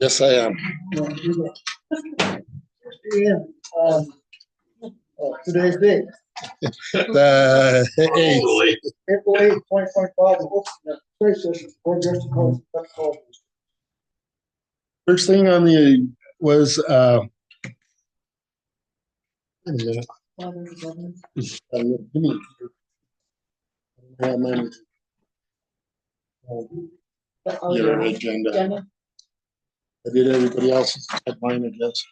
Yes, I am. Today's date. The 8th. April 8th, 2025. First thing on the was your agenda. I did everybody else's except mine, I guess.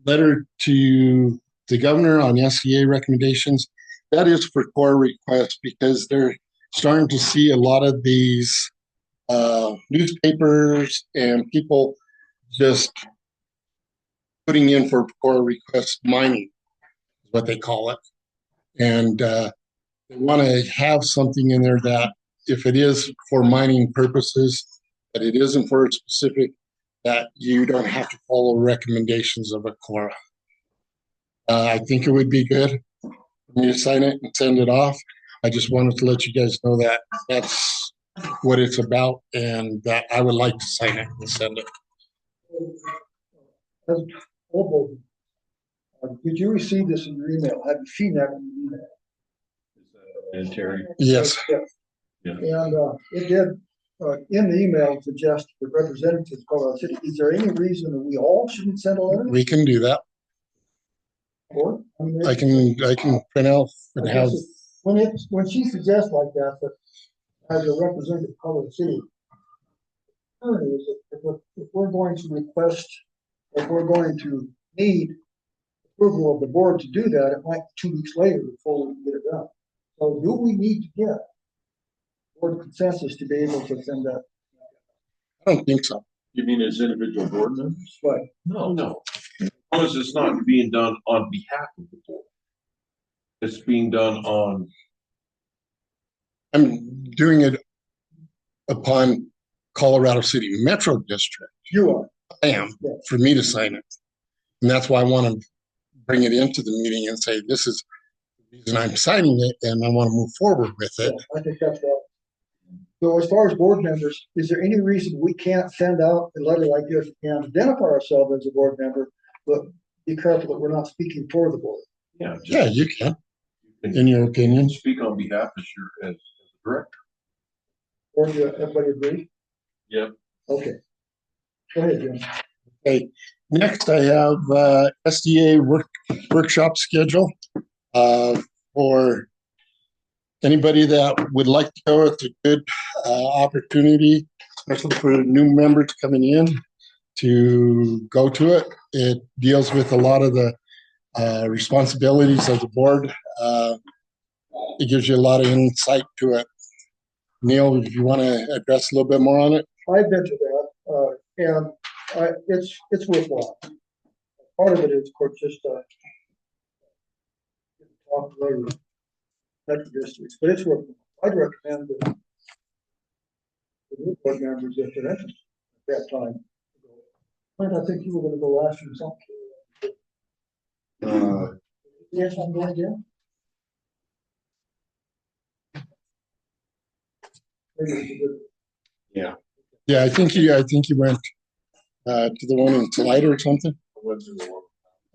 Letter to the governor on SCA recommendations. That is for core requests because they're starting to see a lot of these newspapers and people just putting in for core request mining is what they call it. And they want to have something in there that if it is for mining purposes, that it isn't for a specific, that you don't have to follow recommendations of a Cora. I think it would be good for me to sign it and send it off. I just wanted to let you guys know that that's what it's about and that I would like to sign it and send it. Did you receive this in your email? Have you seen that in your email? And Terry? Yes. Yeah. And it did, in the email, suggest the representatives of Colorado City. Is there any reason that we all shouldn't send a letter? We can do that. Or I can print out and have. When she suggests like that as a representative of Colorado City, if we're going to request, if we're going to need approval of the board to do that, it might be 2 weeks later before we can get it done. So do we need to get board consensus to be able to send that? I don't think so. You mean as individual board members? Right. No. Because it's not being done on behalf of the board. It's being done on. I'm doing it upon Colorado City Metro District. You are. I am, Yes. for me to sign it. And that's why I want to bring it into the meeting and say, this is the reason I'm signing it and I want to move forward with it. Yeah, I think that's right. So as far as board members, is there any reason we can't send out a letter like this and identify ourselves as a board member, but be careful that we're not speaking for the board? Yeah. Yeah, you can, in your opinion. Speak on behalf as a director. Or do everybody agree? Yep. Okay. Go ahead, Jim. Okay, next I have SDA workshop schedule for anybody that would like to go. It's a good opportunity, especially for new members coming in to go to it. It deals with a lot of the responsibilities of the board. It gives you a lot of insight to it. Neil, if you want to address a little bit more on it. I've been to that, and it's worthwhile. Part of it is, of course, just talk to other districts, but it's worthwhile. I'd recommend that the new board members, if they're interested at that time, I think you were going to go last year or something. Yes, I'm going again. Yeah. Yeah, I think you went to the one in Toledo or something.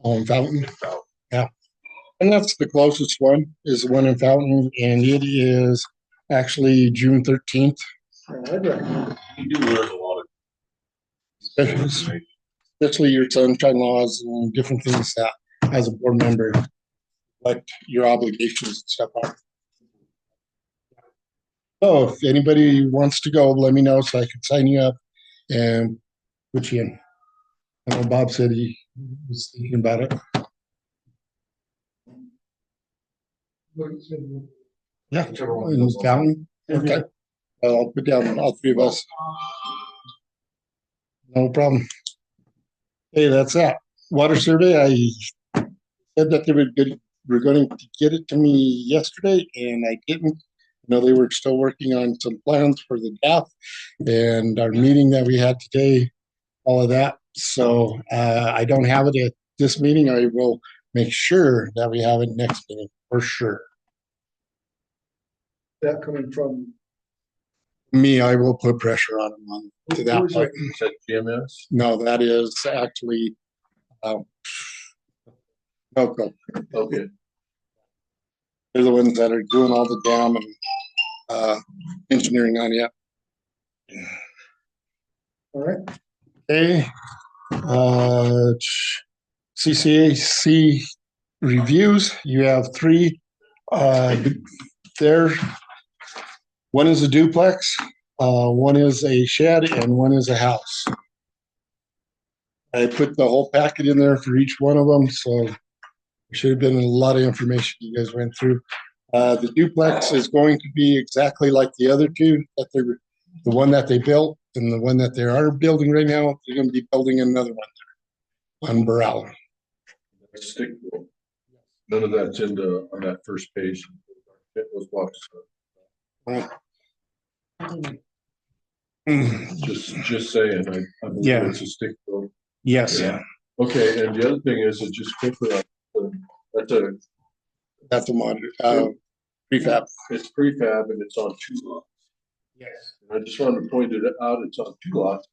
In Fountain. Yeah, and that's the closest one is the one in Fountain, and it is actually June 13th. I'd recommend it. You do learn a lot of. Especially your sunshine laws and different things that, as a board member, what your obligations and stuff are. So if anybody wants to go, let me know so I can sign you up and put you in. I know Bob said he was thinking about it. Yeah, in this county. Okay. I'll put down all three of us. No problem. Hey, that's that. Water survey, I said that they were going to get it to me yesterday, and I didn't. I know they were still working on some plans for the DAF and our meeting that we had today, all of that. So I don't have it at this meeting. I will make sure that we have it next meeting for sure. That coming from Me, I will put pressure on them to that Who's point. it? Is that GMS? No, that is actually, um, Velco. Okay, They're the ones that are doing all the dam and, engineering on it. All right, Okay, CCAC reviews, you have three, there. One is a duplex, one is a shed, and one is a house. I put the whole packet in there for each one of them, so there should have been a lot of information you guys went through. The duplex is going to be exactly like the other two, that they're, the one that they built and the one that they are building right now, they're gonna be building another one there on Burrell. stick. None of that's on that first page. It was boxes. Just saying, I believe Yeah. it's a stick build. Yes, Okay, and the other thing is, it just quickly, that's a mod, prefab. it's prefab and it's on 2 lots. Yes. I just wanted to point it out, it's on 2 lots.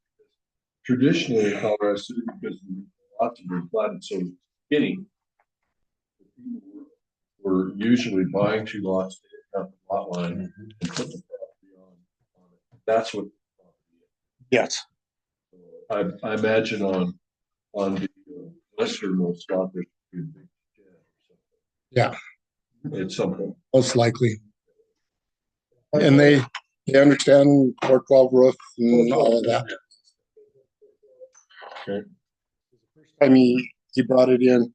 Traditionally in Colorado City, because the lots have been platted so skinny, we're usually buying 2 lots to hit out the lot line and put the property on it. That's what the property is. Yes, I imagine on the westernmost lot, there's a big shed or something. It's something. most likely. And they understand 412 roof and all of that. Okay. I mean, he brought it in,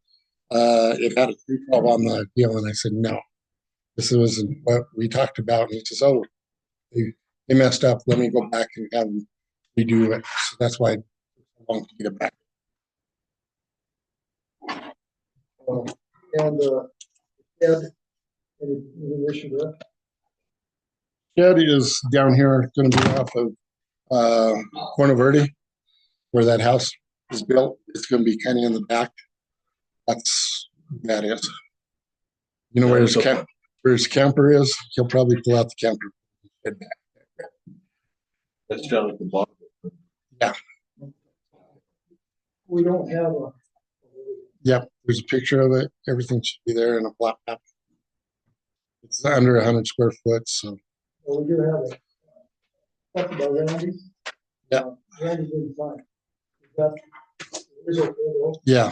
it had a 312 on the deal, and I said, no. This was what we talked about. And he says, oh, they messed up. Let me go back and have them redo it. So that's why it took so long to get it back. and, Ed, any issue there? Shed is down here, going to be off of Corona Verde, where that house is built. It's going to be kind of in the back. That's that is. You know where his camper is? He'll probably pull out the camper. Head back. That's down at the bottom. We don't have a, Yep, there's a picture of it. Everything should be there in a flat map. It's under 100 square foot, so well, we do have a, talked about Randy. Yeah. Randy didn't sign. Is it, yeah.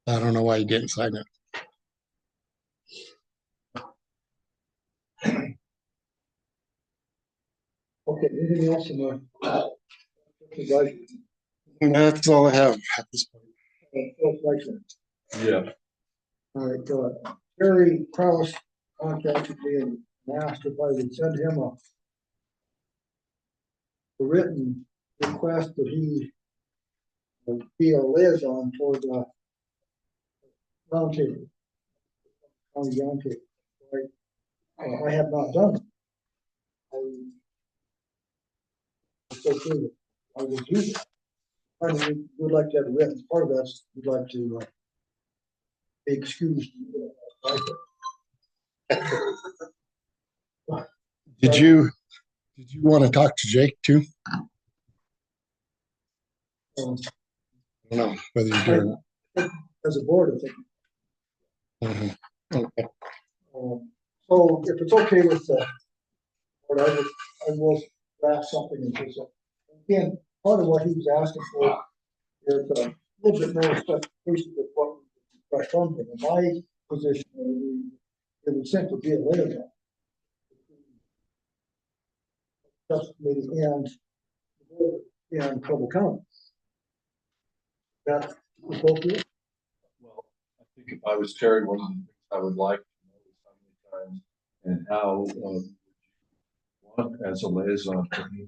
I don't know why he didn't sign it. okay, anything else in the? That's all I have at this point. Yeah. All right, Terry Krause contacted me and asked if I would send him a written request that he would be our liaison for the roundtable. County roundtable. I have not done it. I will do it. I would like to have a written part of that. We'd like to be excused. Did you want to talk to Jake too? I don't know whether you're doing As a board, I think. it. Okay. So if it's okay with but I will draft something into this. Again, part of what he was asking for is a little bit more specification of what we request from him. In my position, it would simply be a liaison. Subcommittee and Trumbull County. That's appropriate. Well, I think if I was Terry, one of the things I would like to know is how many times and how want as a liaison for me.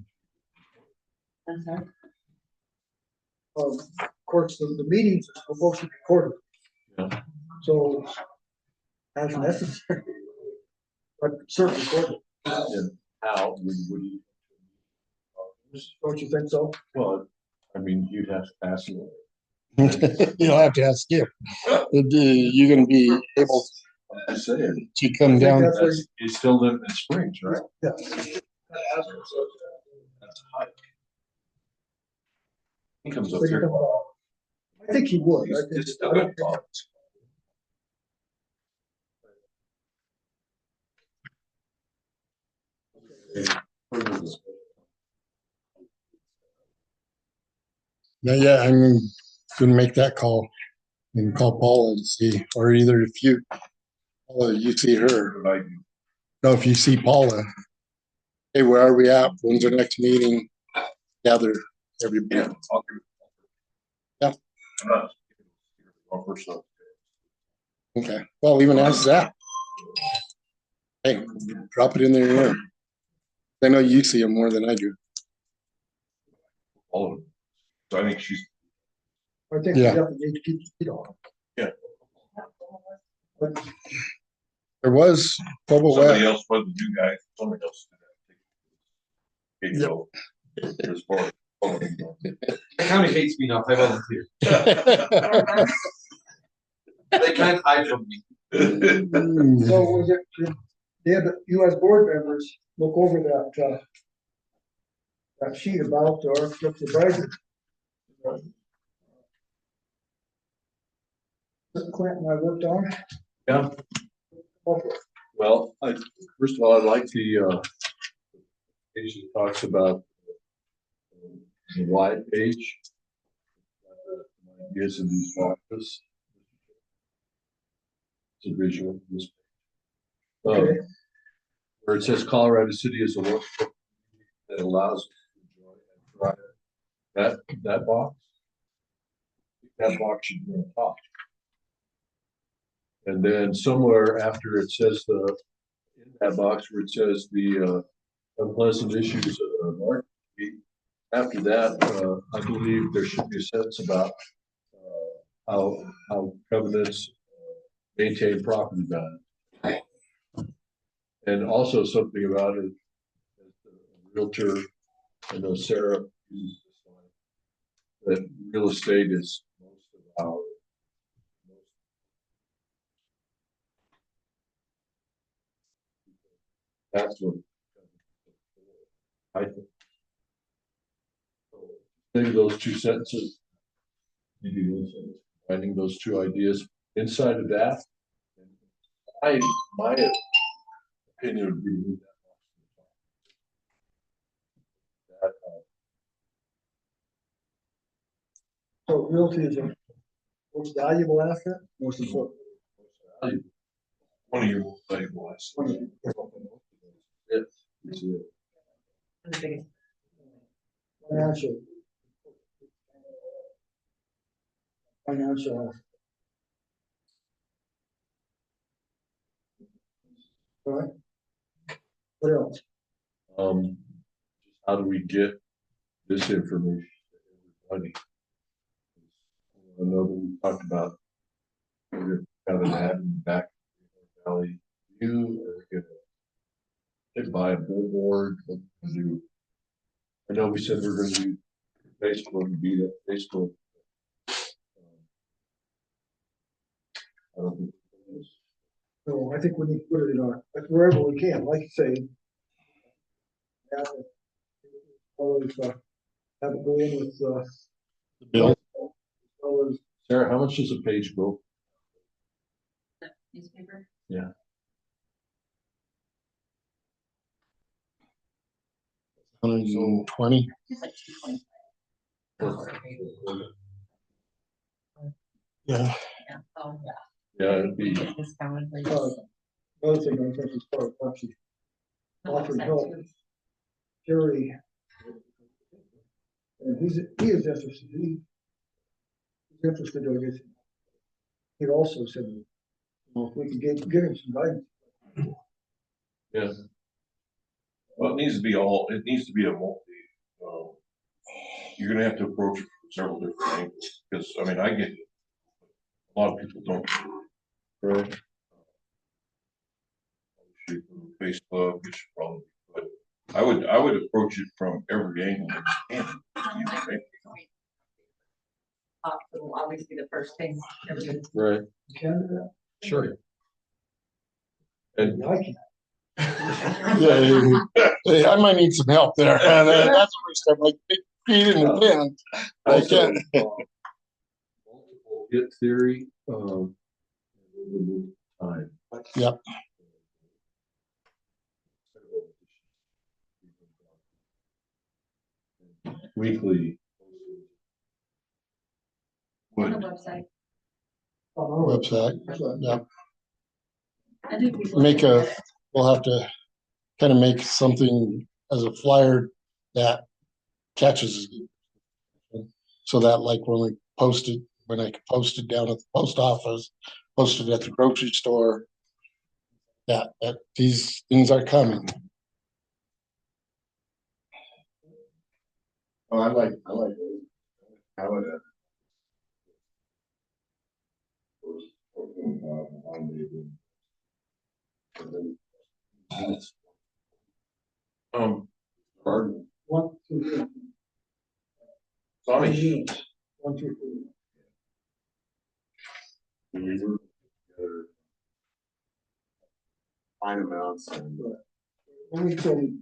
Of course, the meetings are supposed to be recorded. Yeah. So, as necessary, but certainly recorded. And how would you? Don't you think so? Well, I mean, you'd have to ask him. You'll have to ask him. You're going to be able. I'm just saying, She come I think down. that's where you still live in Springs, right? Yeah. That's a hike. He comes up So you here. come I think he would. I think, It's still I got don't think- problems. Yeah, I'm gonna make that call and call Paula and see, or either if you, Paula, you see her. Like, No, if you see Paula, hey, where are we at? When's our next meeting? Gather everybody. yeah, I'll give it. Yeah. I'm not. One person. Okay. Well, even ask Zach. Hey, drop it in their ear. I know you see them more than I do. All of them. So I think she's. I think we Yeah. definitely need to keep the heat on. Yeah. But There was Cobalt Somebody West. else wasn't you guys, somebody else did that. Yep. So, as far as. The county hates me now, I volunteer. They can't hide from me. so was it, you as board members look over that sheet about our supervisor. Clinton, I worked on. Yeah. Well, first of all, I like the page that talks about the wide page. Ideas in these boxes. It's a visual. This Okay. where it says Colorado City is a local that allows us to enjoy and thrive. That box. That box should be on top. And then somewhere after it says in that box where it says the unpleasant issues of market, after that, I believe there should be a sentence about how covenants maintain property value. And also something about it, as the realtor, I know Sarah uses this line, that real estate is most of our. That's what I think. Maybe those two sentences, maybe finding those two ideas inside of that. My opinion would be that. So realty is a most valuable asset, most important. One of your most valuable assets. Yeah, it's it. Financial. Financial. All right. What else? How do we get this information to everybody? I know that we talked about we're kind of adding back Valley View, or we're gonna buy a billboard. What we're gonna do? I know we said we're gonna do Facebook and be that Facebook. I don't think it is. No, I think we need to put it in our, wherever we can, like you say. Always, have it go in with, The bill. always, Sarah, how much does a page go? Newspaper? Yeah. $120. It's like 225. Yeah. Yeah, oh, yeah. Yeah, it'd be. Discounted, like. another thing I think is part of Pepsi. Offering help. Jerry. And he is interested, he's interested, I guess. He also said, you know, if we could give him some guidance. Yeah. Well, it needs to be a multi, you're gonna have to approach it from several different angles, because, I mean, I get it. A lot of people don't. Right. Shoot from Facebook, you should probably, but I would approach it from every angle that you can. You know, right? Will always be the first thing. Right. Can do that. Sure. And I can't. Yeah, I might need some help there. And that's the first time, like big feet in the tent. I also, can't. multiple hit theory, time. Yep. Weekly. On the Would, website. On our Website. Yep. I think we We'll have to kind of make something as a flyer that catches. So that like when I post it down at the post office, posted at the grocery store, that these things are coming. oh, I like it. How it. Pardon, 1, 2, 3. Tommy. Units. 1, 2, 3. Fine amounts and. Let me tell you.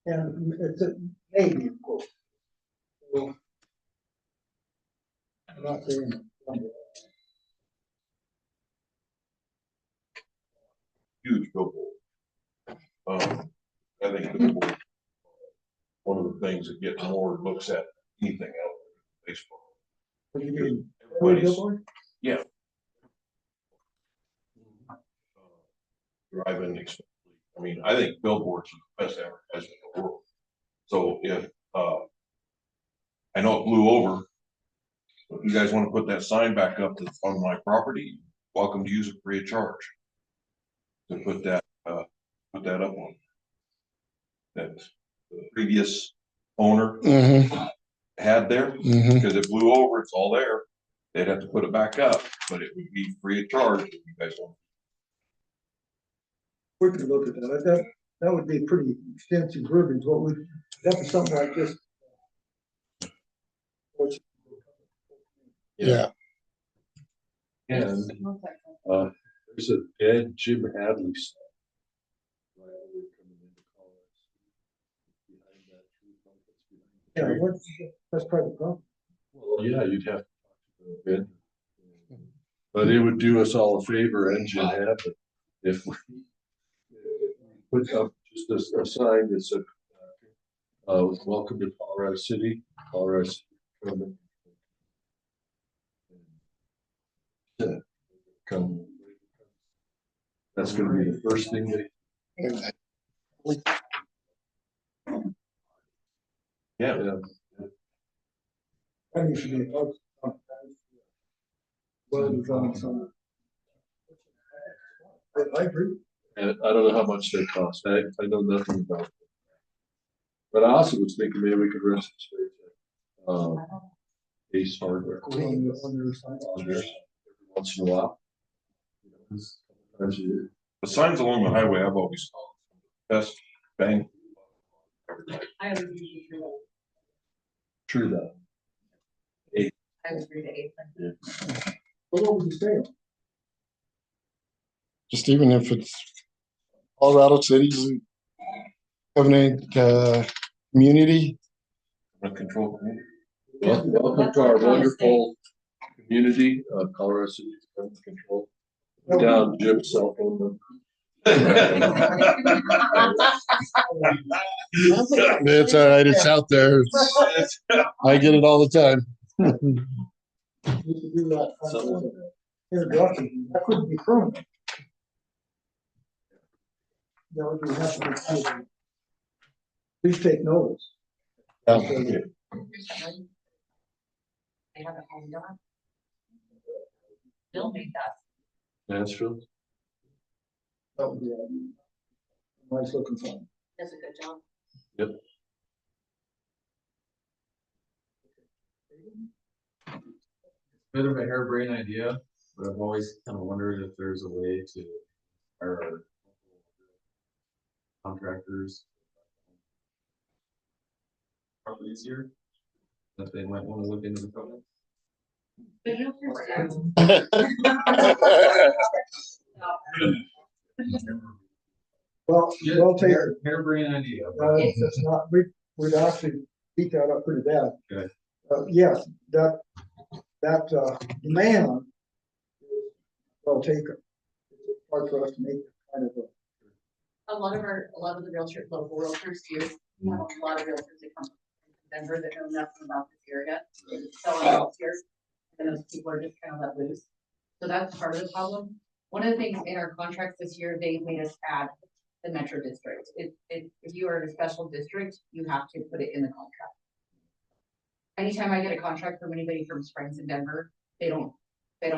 And it's a maybe, of course. So, I'm not saying. Huge billboard. I think billboard, one of the things that gets more looks at anything else than baseball. What do you mean? Everybody's Billboard? driving, I mean, I think billboards are the best advertising in the world. So if, I know it blew over, but if you guys want to put that sign back up that's on my property, welcome to use it free of charge. To put that up on. That the previous owner Mm-hmm. had there, Mm-hmm. because it blew over, it's all there. They'd have to put it back up, but it would be free of charge if you guys want. We could look at that. That would be pretty extensive verbiage. What would, that was something like this. Yeah. And there's a dead Jim Hadley sign. Right over coming into Colorado. Behind that tree trunk that's behind the tree. That's private property. Well, yeah, you'd have to talk to the vendor. But it would do us all a favor, and Jim Hadley, if we put up just a sign that said, welcome to Colorado City, Colorado City. Come. That's gonna be the first thing they. Yeah. That needs to be. Well, it's on some. I agree. And I don't know how much they cost. I know nothing about it. But I also was thinking maybe we could rent some space at Ace Hardware. On there every once in a while. Sometimes you. The signs along the highway I've always thought best bang. I always usually do True that. that. I was read eight. What would you say? Just even if it's Colorado City's covenant community. Control community. Welcome to our wonderful community of Colorado City Control. Put down Jim's cell phone number. It's all right. It's out there. I get it all the time. You could do that. Introduction, that couldn't be permanent. That would be have to be. Please take notice. Yeah. They have a home dog. Bill made that. Nashville. That would be a nice looking sign. Does a good job. Yep. Bit of a harebrained idea, but I've always kind of wondered if there's a way to hire contractors properties here that they might want to look into the covenant. But you Well, Yeah, we'll take, harebrained idea. it's not, we'd actually beat that up pretty bad. Good. Yes, that demand is well taken. It's hard for us to make kind of A lot of the realtors, local realtors too, we have a lot of realtors that come from Denver that know nothing about this area, selling out here. And those people are just kind of let loose. So that's part of the problem. One of the things in our contracts this year, they made us add the metro district. If you are in a special district, you have to put it in the contract. Anytime I get a contract from anybody from Springs and Denver, they don't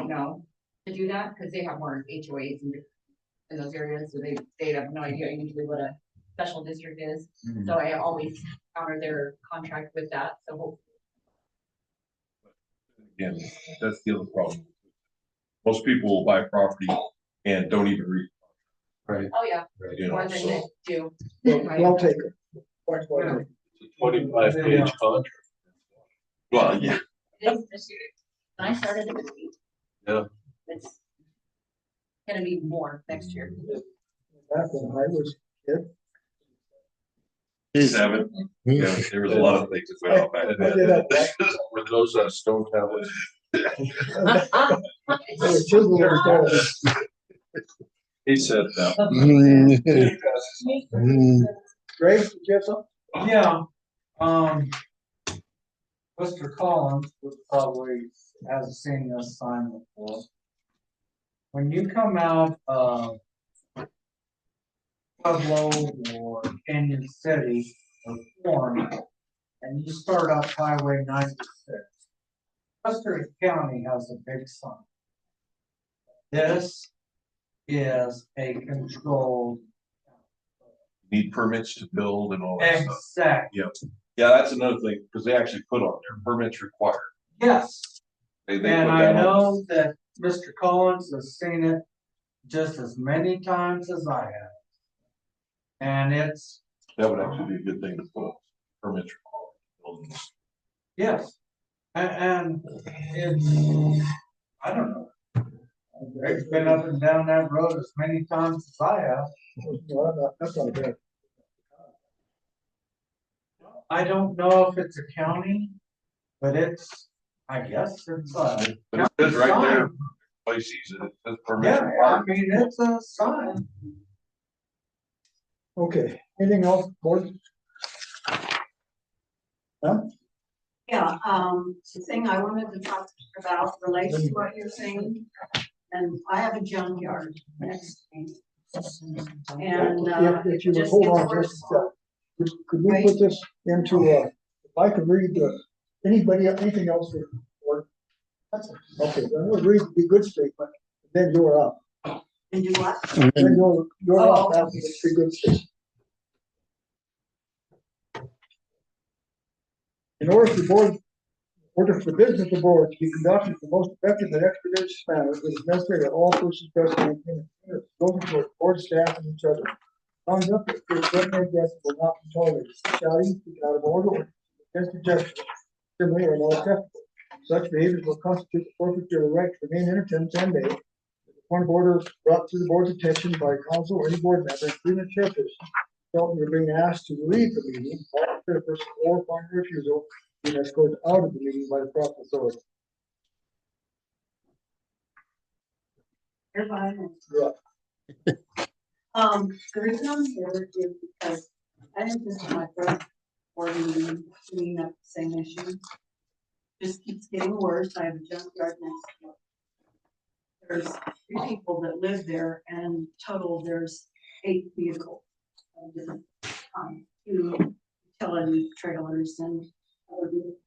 know to do that because they have more HOAs in those areas, so they have no idea usually what a special district is. Mhm. So I always honor their contract with that, so Again, that's the other problem. Most people will buy property and don't even read. Right. oh yeah, Right. You know, more than so they do. well taken. Quite well taken. it's a 25-page contract. Well, yeah. It is this year. When I started, it was 8. Yeah. It's gonna be more next year. Back when I was a kid, 7. Yeah, there was a lot of things that went on back I did that. then. Were those stone tablets? They were chiseled in stone. He said that. Greg, did you have something? Yeah, Mr. Collins would probably has seen this sign before. When you come out of Pueblo or Canyon City or Florence, and you start up Highway 96, Western County has a big sign. This is a controlled. Need permits to build and all that stuff. Exactly. Yep. Yeah, that's another thing, because they actually put on there, permits required. Yes. They put And I that on. know that Mr. Collins has seen it just as many times as I have. And it's, That would actually be a good thing to put on, permits required. buildings. yes, and it's, I don't know. Greg's been up and down that road as many times as I have. Well, that's not bad. I don't know if it's a county, but it's, I guess it's a. But it says right county there, sign. places, it says permits Yeah, I required. mean, it's a sign. Okay, anything else, board? Yeah, the thing I wanted to talk about relates to what you're saying. And I have a junkyard next to me. And, If you would just hold gets on worse. just a sec. Could we put this into, if I could read anything else for, or, okay, then we'll read the good statement, then you're up. And do what? Then you're up Oh. after the three good statements. In order for business of the board to be conducted in the most effective and expeditious manner, it is necessary that all persons present maintain those for board staff and each other. Conduct that is threatening guests will not be tolerated. Shouting, speaking out of order, or against gesture, similarly are not acceptable. Such behaviors will constitute the forfeiture of the right to remain in attendance and may, if one boarder brought to the board's attention by council or any board member, including the chairperson, felt you're being asked to leave the meeting, or the chairperson, or upon refusal, being escorted out of the meeting by the proper authority. You're fine. Yeah. The reason I'm here is because I think this is my first board meeting doing that same issue. Just keeps getting worse. I have a junkyard next door. There's 3 people that live there, and total there's 8 vehicles. 2 utility trailers and other vehicles.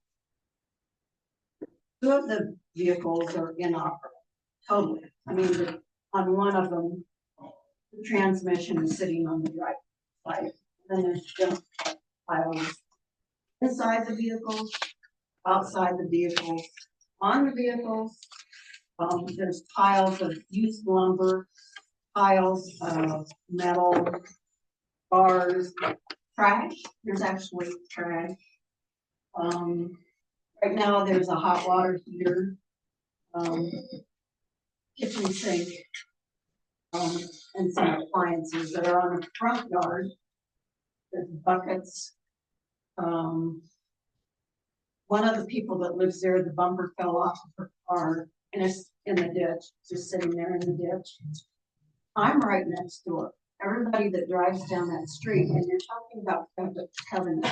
2 of the vehicles are inoperable, totally. I mean, on one of them, the transmission is sitting on the right side. Then there's junk piles inside the vehicles, outside the vehicles, on the vehicles. There's piles of used lumber, piles of metal, bars, trash. There's actually trash. Right now, there's a hot water heater kitchen sink, and some appliances that are on the front yard. There's buckets. One of the people that lives there, the bumper fell off of her car and it's in the ditch, just sitting there in the ditch. I'm right next door. Everybody that drives down that street, and you're talking about covenant,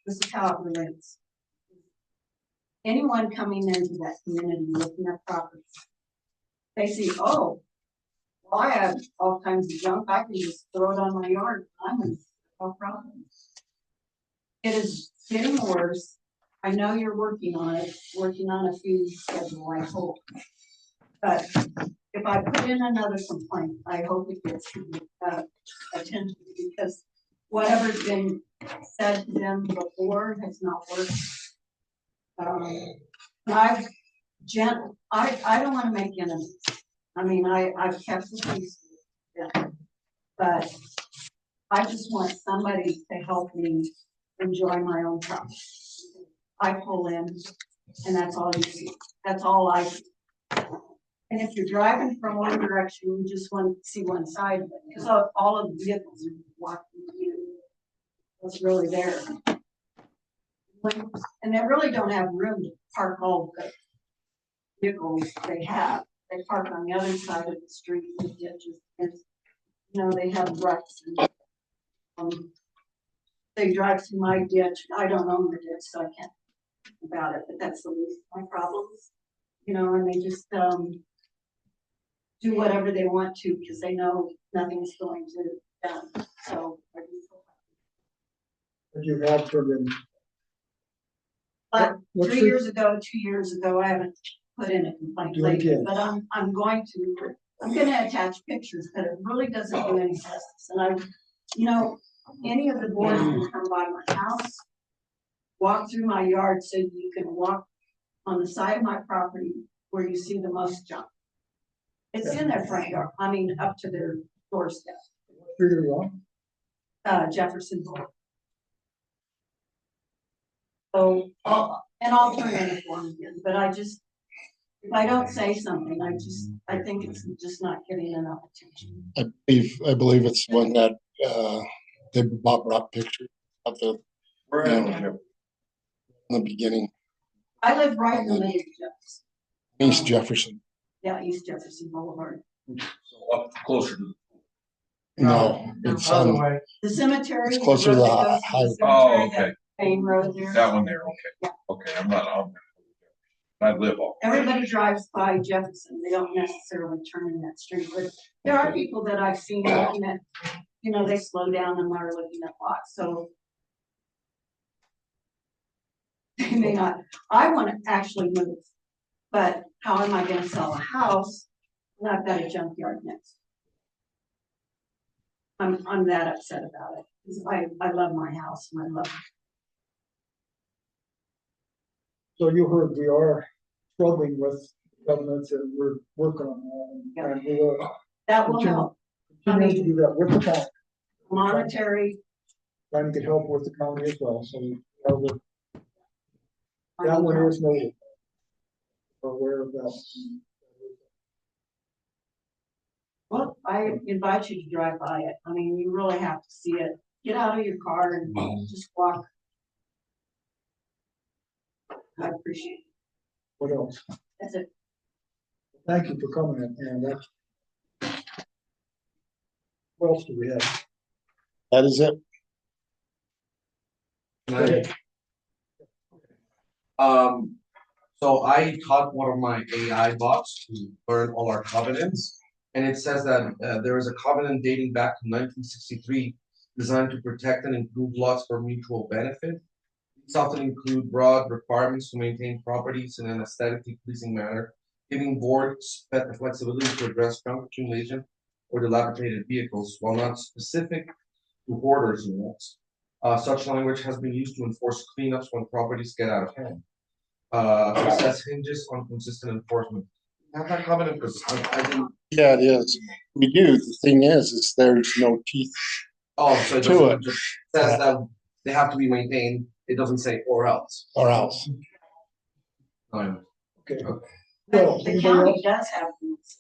this is how it relates. Anyone coming into that community looking at property, they see, oh, well, I have all kinds of junk, I can just throw it on my yard, I'm in no problem. It is getting worse. I know you're working on it, working on a fee schedule, I hope. But if I put in another complaint, I hope it gets attention, because whatever's been said to them before has not worked. I don't want to make enemies. I mean, I've kept the peace, yeah, but I just want somebody to help me enjoy my own property. I pull in, and that's all you see. That's all I see. And if you're driving from one direction, you just want to see one side of it, because all of the vehicles are blocking the view. What's really there. And they really don't have room to park all the vehicles they have. They park on the other side of the street in the ditches. And, you know, they have ruts and they drive through my ditch. I don't own the ditch, so I can't think about it, but that's the least of my problems. You know, and they just do whatever they want to because they know nothing's going to be done. So I do feel happy. What you have for them? But What's 3 the- years ago, 2 years ago, I haven't put in a complaint Do it lately, again. but I'm going to attach pictures, but it really doesn't do any justice. And you know, any of the boys can come by my house, walk through my yard, so you can walk on the side of my property where you see the most junk. It's in their front yard, I mean, up to their doorstep. Figure it out. Jefferson Boulevard. So, I'll turn in a form again, but if I don't say something, I think it's just not getting enough attention. I believe it's one that, they brought pictures of the, We're Yeah. at, in the beginning, I live right in the middle of Jefferson. East Jefferson. Yeah, East Jefferson Boulevard. so up closer to. No, it's, Other way, The cemetery. It's closer to the road that goes highway. Oh, cemetery, that main road there. That one there, okay. Yeah. Okay, I'm not on there. I live off. Everybody drives by Jefferson. They don't necessarily turn in that street, but there are people that I've seen looking at, you know, they slow down and are looking at lots, so. They may not, I want to actually move, but how am I gonna sell a house when I've got a junkyard next? I'm that upset about it, because I love my house and I love. So you heard we are struggling with governments and we're working on that. And we are That will help, continuing to do that with the county, monetary. trying to get help with the county as well. So we are with- I that mean, one is noted. We're aware of that. Well, I invite you to drive by it. I mean, you really have to see it. Get out of your car and just walk. I appreciate it. What else? That's it. Thank you for coming in, and that's. What else do we have? that is it. So I taught one of my AI bots to learn all our covenants. And it says that there is a covenant dating back to 1963 designed to protect and improve lots for mutual benefit. These often include broad requirements to maintain properties in an aesthetically pleasing manner, giving boards the flexibility to address junk accumulation or dilapidated vehicles while not specific to hoarders units. Such language has been used to enforce cleanups when properties get out of hand. Success hinges on consistent enforcement. Have that covenant, because I didn't. Yeah, it is. We do. The thing is there's no teeth. Oh, so it To doesn't, it. just says that they have to be maintained. It doesn't say or else. Or else. Okay. Well, The anybody county else? does have rules.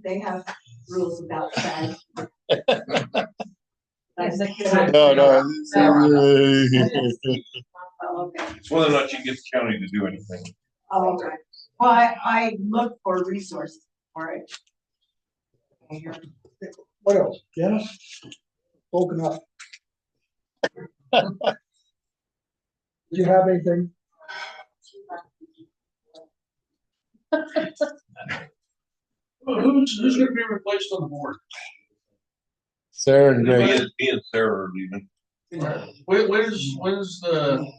They have rules about that. No, no. Oh, okay. It's whether or not you get the county to do anything. Oh, okay. Well, I look for resources for it. What else? Dennis? Spoken up. Do you have anything? Who's gonna be replaced on the board? Sarah and Greg. Me and Sarah are leaving. When's the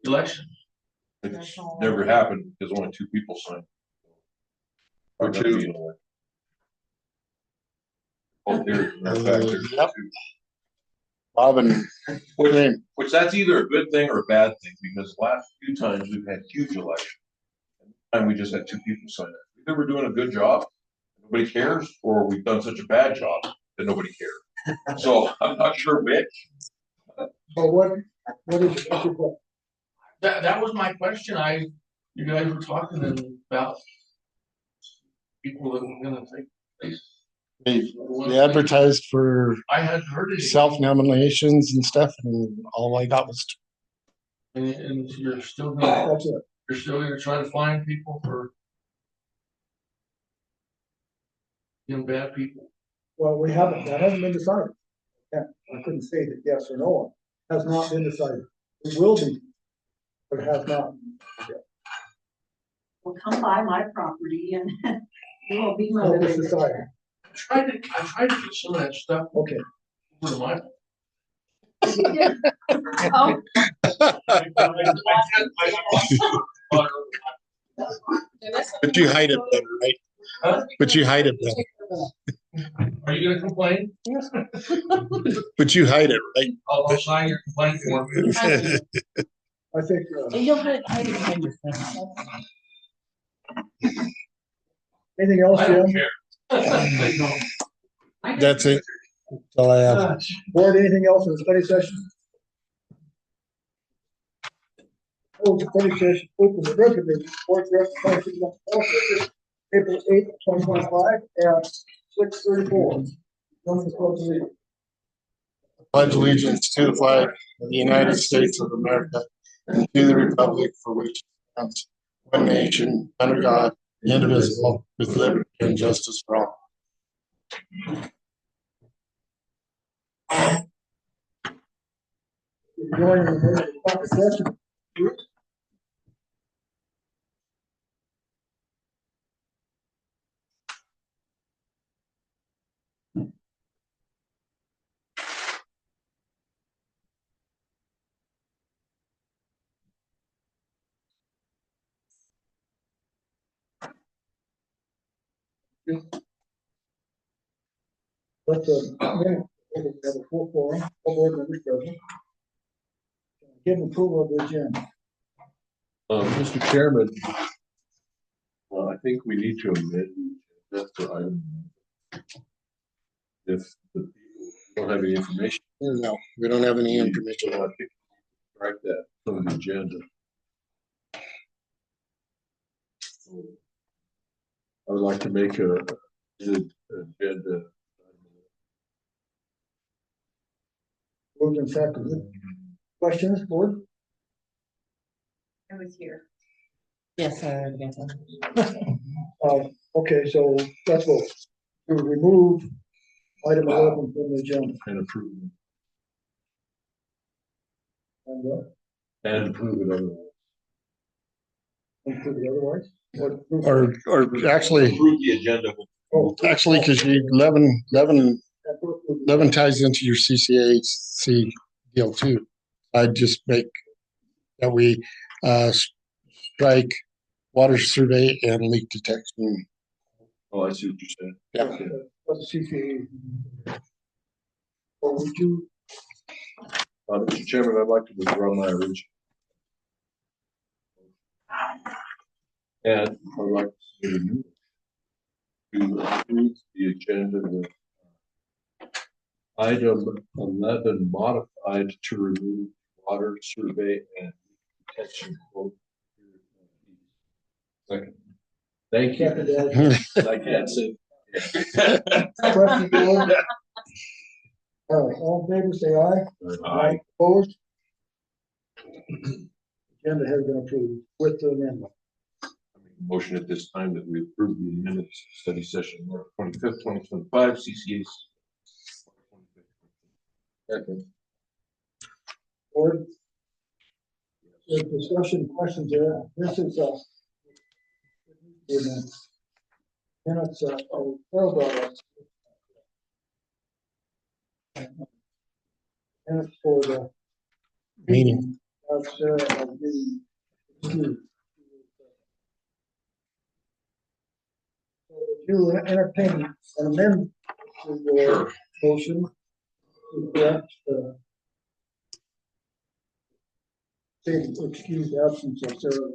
election? It's never happened because only 2 people signed. Or 2. Oh, there, as a matter of fact, there's Yep. 2. Bob and Which that's either a good thing or a bad thing, because the last few times we've had huge elections. And we just had 2 people sign it. Either we're doing a good job, nobody cares, or we've done such a bad job that nobody cares. So I'm not sure which. But what's your question? That was my question. You guys were talking about people that were gonna take place. they advertised for I hadn't heard it. self-nominations and stuff, and all I got was And you're still gonna, That's it. you're still gonna try to find people for bad people. Well, that hasn't been decided. Yeah, I couldn't say that yes or no. Has not been decided. It will be, but it has not. Well, come by my property and you will be Help us motivated. decide. I tried to get some of that stuff Okay. over to my. Oh, but you hide it better, right? Huh? But you hide it better. Are you gonna complain? But you hide it, right? I'll sign your complaint form. I think, anything else, I don't Jim? care. They don't. That's it. That's all I have. Board, anything else in the study session? Close the study session, open the regular meeting, board director, April 8th, 2025, at 6:34. Pledge allegiance to the flag of the United States of America and to the republic for which it stands, one nation, under God, indivisible, with liberty and justice for all. Joining the topic session. Let's, have a full forum, all board members present. Give approval of the agenda. Mr. Chairman, I think we need to amend that for item. If the people don't have any information, No, we don't have any information. I think strike that from the agenda. I would like to make an agenda. Moved and seconded. Questions, board? I was here. Yes, Okay, so let's vote. To remove item 11 from the agenda. And approve And, and approve it otherwise. include the otherwise? What- Or actually, Approve the agenda. Oh, because you 11 ties into your CCAC deal too. I'd just make that we strike water survey and leak detection. Oh, I see what you're saying. Yeah. Okay. What's the CCA? Or would you, Mr. Chairman, I'd like to withdraw my original. And I'd like to approve the agenda with item 11 modified to remove water survey and detection. Second. Thank you. I can't say. Question board. All right, all in favor, say aye. Aye. Opposed? Agenda has been approved with the amendment. Motion at this time that we approve the minutes study session March 25th, 2025, CCA's. Second. Board. There's discussion questions there. This is minutes minutes for the Meeting. That's the. You entertain an amendment to your motion to correct say excuse absence of Sarah.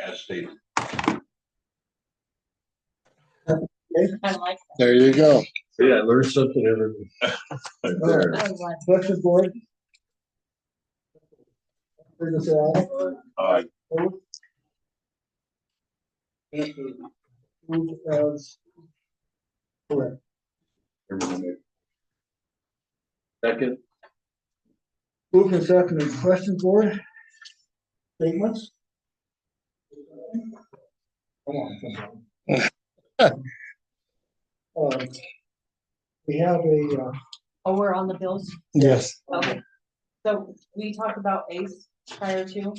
As stated. I like There you go. Yeah, I learned something every week. All right. that. I like Question board. Favor say aye. Aye. Opposed? Yes, approved as correct. Second. Moved and seconded. Question board. Statements. Come on. We have a, Oh, we're on the bills? Yes. Okay. So we talked about ACE prior to, you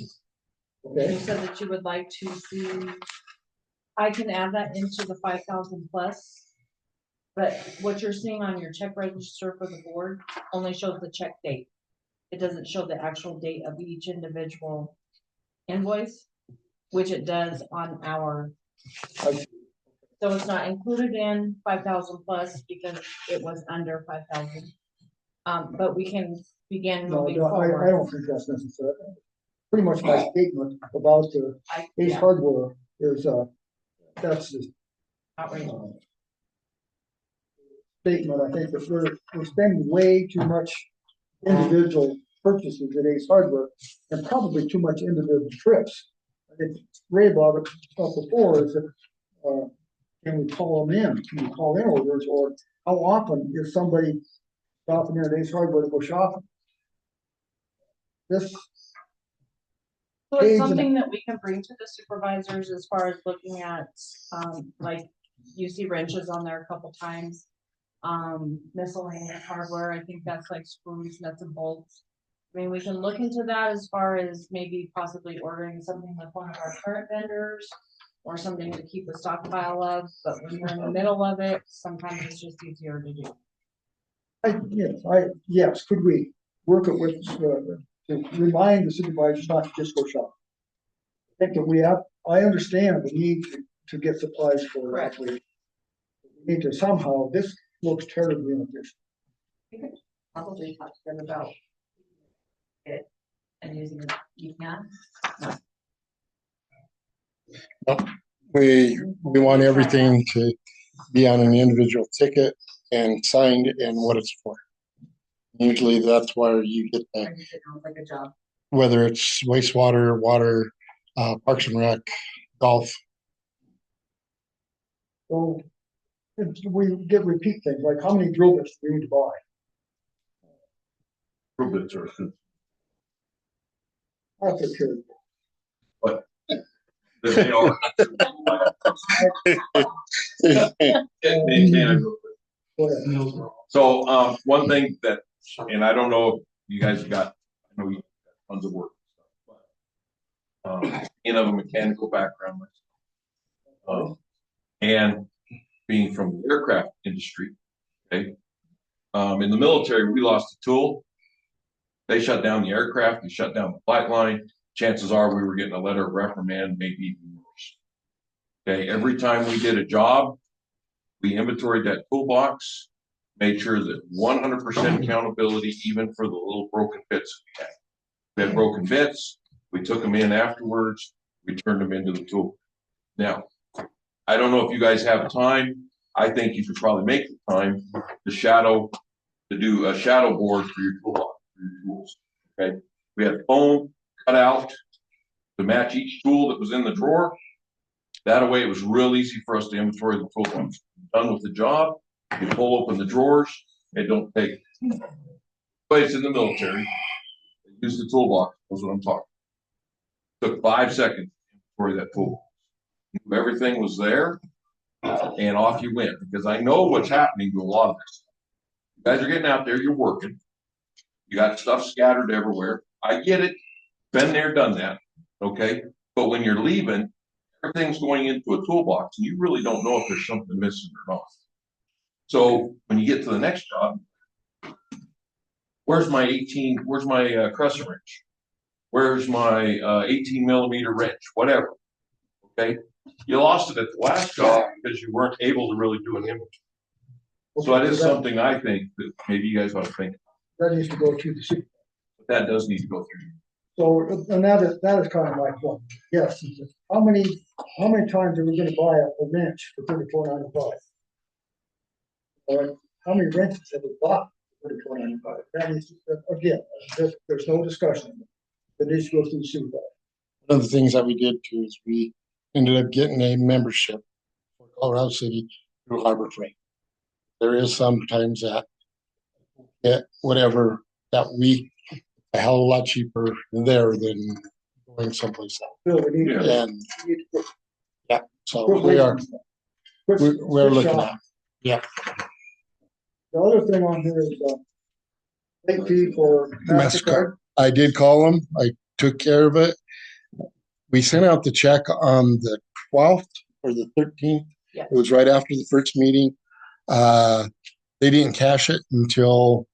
okay, said that you would like to see, I can add that into the 5,000 plus. But what you're seeing on your check register for the board only shows the check date. It doesn't show the actual date of each individual invoice, which it does on our. So it's not included in 5,000 plus because it was under 5,000. But we can begin no, moving I forward. don't think that's necessary. Pretty much my statement about the Ace Yeah, Hardware is, that's the outrageous. statement. I think that we're spending way too much individual purchases at Ace Hardware and probably too much individual trips. I think Ray brought it up before is that, can we call them in? Can we call in orders, or how often is somebody stopping in at Ace Hardware to go shopping? This, So Page it's and- something that we can bring to the supervisors as far as looking at, like, you see wrenches on there a couple times. Miscellaneous hardware, I think that's like screws, nuts and bolts. I mean, we can look into that as far as maybe possibly ordering something with one of our current vendors or something to keep a stockpile of, but when you're in the middle of it, sometimes it's just easier to do. yes, could we work it with, to remind the supervisors not to just go shopping? I think that I understand the need to get supplies for the Correct. operation. We need to somehow, this looks terribly inefficient. We could probably talk to them about it and using it, you can. We want everything to be on an individual ticket and signed and what it's for. Usually that's where you get I the, just didn't like a job. whether it's wastewater, water, Parks and Rec, golf. So we get repeat things, like how many drill bits do we need to buy? Improvements are. That's a period. They are. Go ahead. So, one thing that, and I don't know if you guys got, I know you got tons of work. In a mechanical background. And being from the aircraft industry, okay? In the military, we lost a tool. They shut down the aircraft, they shut down the flight line. Chances are we were getting a letter of reprimand, maybe even worse. Okay, every time we did a job, we inventoried that toolbox, made sure that 100% accountability, even for the little broken bits we had. We had broken bits, we took them in afterwards, we turned them into the tool. Now, I don't know if you guys have time. I think you could probably make the time to do a shadow board for your toolbox, for your tools. Okay, we had foam cut out to match each tool that was in the drawer. That way, it was real easy for us to inventory the toolbox. Done with the job, you pull open the drawers, it don't take. But it's in the military. They use the toolbox, that's what I'm talking. Took 5 seconds to inventory that toolbox. Everything was there, and off you went, because I know what's happening to a lot of this. You guys are getting out there, you're working. You got stuff scattered everywhere. I get it. Been there, done that. Okay. But when you're leaving, everything's going into a toolbox and you really don't know if there's something missing or not. So when you get to the next job, where's my crescent wrench? Where's my 18 millimeter wrench? Whatever. Okay. You lost it at the last job because you weren't able to really do an inventory. So that is something I think that maybe you guys ought to think. That needs to go through the supervisor. That does need to go through. So, and that is kind of my point. Yes, how many times are we gonna buy a wrench for $34.95? Or how many wrenches have we bought for $34.95? That is, again, there's no discussion. That needs to go through the supervisor. One of the things that we did too is we ended up getting a membership for Colorado City through Harbor Freight. There is sometimes that get whatever that week a hell of a lot cheaper there than going someplace else. Bill, we need to. And we need to yeah, so quit we are wasting- we're quit looking shopping. at. Yeah. The other thing on here is, late fee for MasterCard. I did call them. I took care of it. We sent out the check on the 12th or the 13th. Yeah. It was right after the first meeting. They didn't cash it until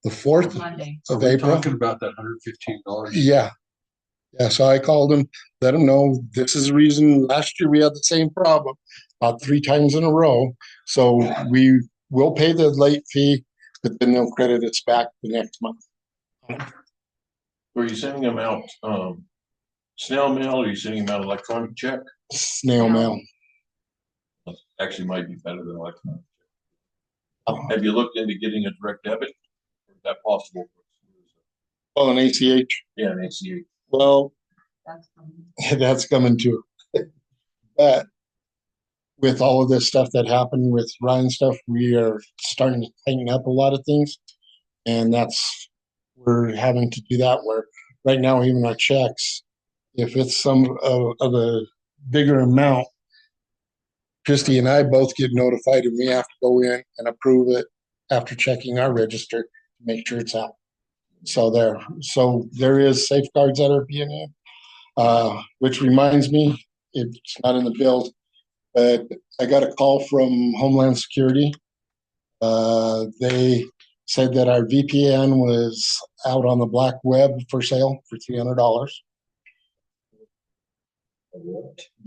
the 4th Monday. of April. Talking about that $115. Yeah. Yeah. So I called them, let them know this is the reason last year we had the same problem about 3 times in a row. So we will pay the late fee, but then they'll credit us back the next month. Were you sending them out snail mail or are you sending them out electronic check? Snail mail. Actually might be better than electronic. Oh. Have you looked into getting a direct debit? Is that possible? Well, an ACH. Yeah, an ACH. Well, That's coming. that's coming too. But with all of this stuff that happened with Ryan stuff, we are starting to tighten up a lot of things. And we're having to do that where right now, even our checks, if it's some of a bigger amount, Christy and I both get notified and we have to go in and approve it after checking our register to make sure it's out. So there is safeguards that are being in, which reminds me, it's not in the bill, but I got a call from Homeland Security. They said that our VPN was out on the black web for sale for $300.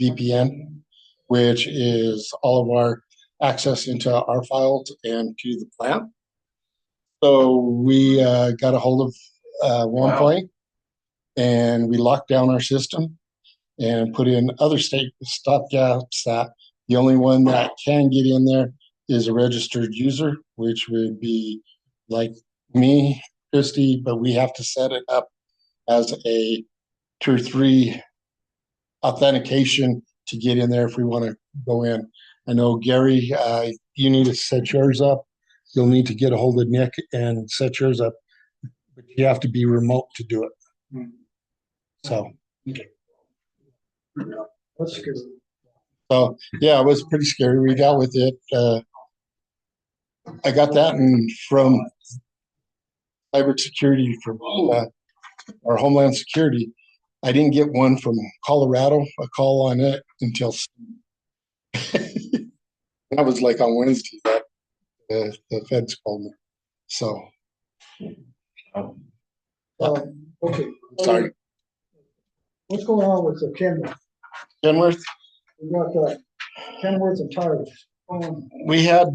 VPN, which is all of our access into our files and to the plant. So we got a hold of one point and we locked down our system and put in other state stopgaps that the only one that can get in there is a registered user, which would be like me, Christy, but we have to set it up as a 2 or 3 authentication to get in there if we want to go in. I know, Gary, you need to set yours up. You'll need to get a hold of Nick and set yours up, but you have to be remote to do it. So. That's good. So yeah, it was pretty scary. We dealt with it. I got that from cybersecurity from our Homeland Security. I didn't get one from Colorado, a call on it until that was like on Wednesday that the feds called me. So Okay. sorry, What's going on with the Kenworth? Kenworth. We got Kenworth and tires. We had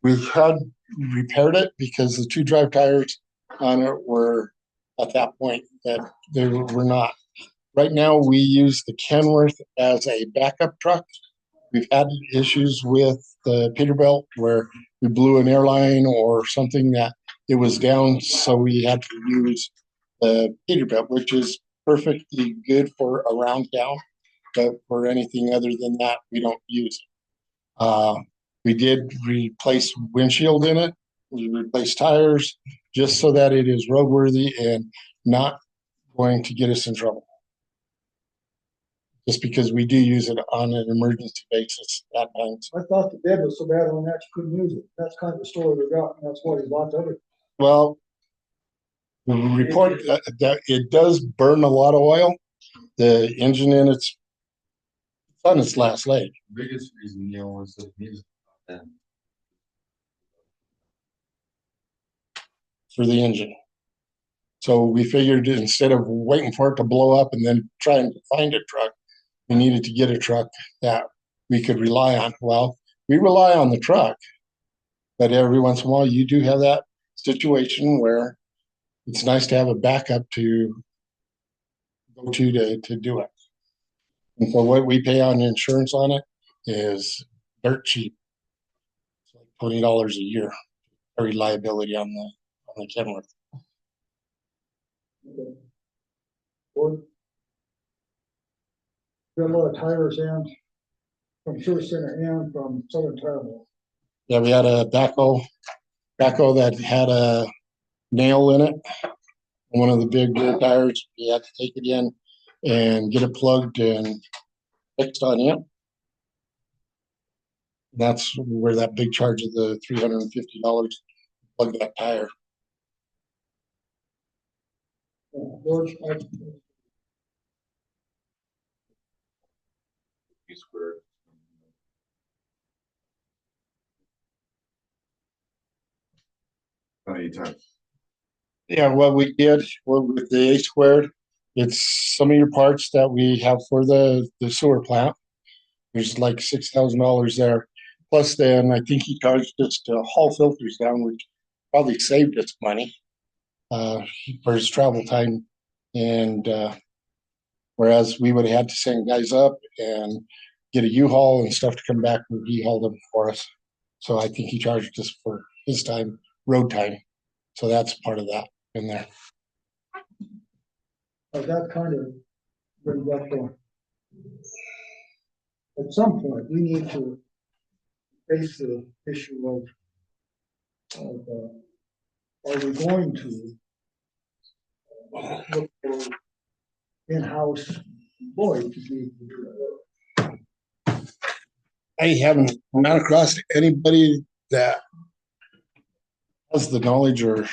repaired it because the 2 drive tires on it were at that point that they were not. Right now, we use the Kenworth as a backup truck. We've had issues with the Peterbilt where we blew an airline or something that it was down, so we had to use the Peterbilt, which is perfectly good for around town, but for anything other than that, we don't use it. We did replace windshield in it. We replaced tires just so that it is roadworthy and not going to get us in trouble. Just because we do use it on an emergency basis at times. I thought the bed was so bad on that you couldn't use it. That's kind of the story we got, and that's why he bought the other. Well, the report that it does burn a lot of oil. The engine in it's on its last leg. Biggest reason, was the music. Then For the engine. So we figured instead of waiting for it to blow up and then trying to find a truck, we needed to get a truck that we could rely on. Well, we rely on the truck, but every once in a while you do have that situation where it's nice to have a backup to go to do it. And for what we pay on insurance on it is dirt cheap. It's like $20 a year for liability on the Kenworth. Or got a lot of tires and from Service Center and from Southern Tire Mill. Yeah, we had a backhoe that had a nail in it. One of the big rear tires, we had to take it in and get it plugged and fixed on it. That's where that big charge of the $350 plug that tire. George, squared. Anytime. Yeah, what we did with the A squared, it's some of your parts that we have for the sewer plant. There's like $6,000 there. Plus then I think he charged us to haul filters down, which probably saved us money for his travel time. And whereas we would have had to send guys up and get a U-Haul and stuff to come back, and he hauled them for us. So I think he charged us for his time, road time. So that's part of that in there. that kind of brings up at some point, we need to face the issue of are we going to look for in-house employees to be able to do that? I haven't run across anybody that has the knowledge or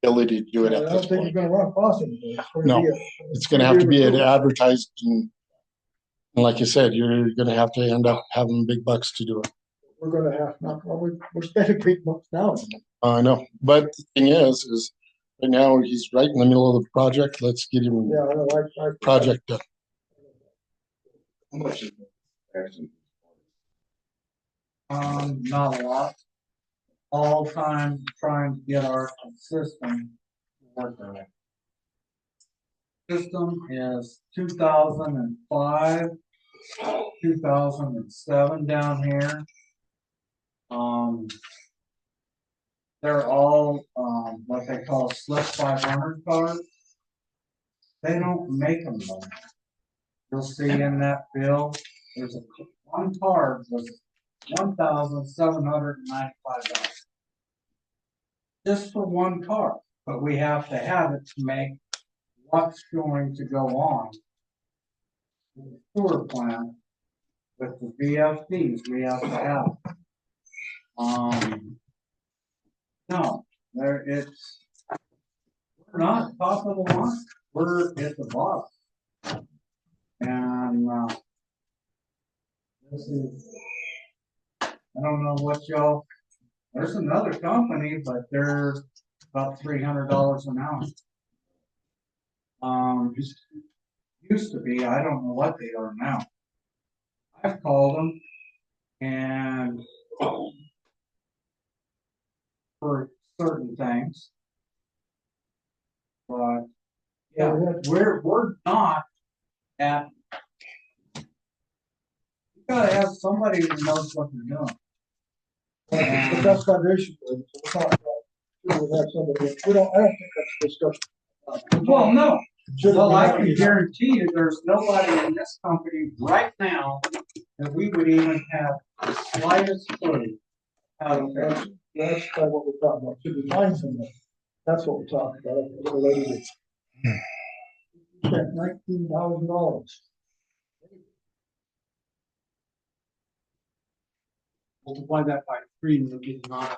ability to do it I at don't this think you're point. gonna run across anybody. No. It's going to have to be advertised, and like you said, you're going to have to end up having big bucks to do it. We're gonna have, not, well, we're spending big bucks now. I know, but the thing is right now he's right in the middle of the project. Let's get him Yeah, I know, I. project done. How much is it actually? Not a lot. All time trying to get our system working. System is 2005, 2007 down here. They're all, what they call slip 500 cars. They don't make them though. You'll see in that bill, there's one card was $1,795. Just for one car, but we have to have it to make what's going to go on the sewer plant with the VFDs. We have to have. No, it's we're not top of the line. We're at the bottom, and this is. I don't know what y'all. There's another company, but they're about $300 an hour. Used to be, I don't know what they are now. I've called them and for certain things. But yeah, we're not at, you gotta have somebody who knows what they're doing. But that's not the issue. We'll have somebody, I don't think that's a discussion. Well, no, Well, I can guarantee you, there's nobody in this company right now that we would even have the slightest clue how to fix it. That's kind of what we're talking about. Should we find somebody? That's what we're talking about. The lady that spent $19,000. Multiply that by 3 and you'll get not.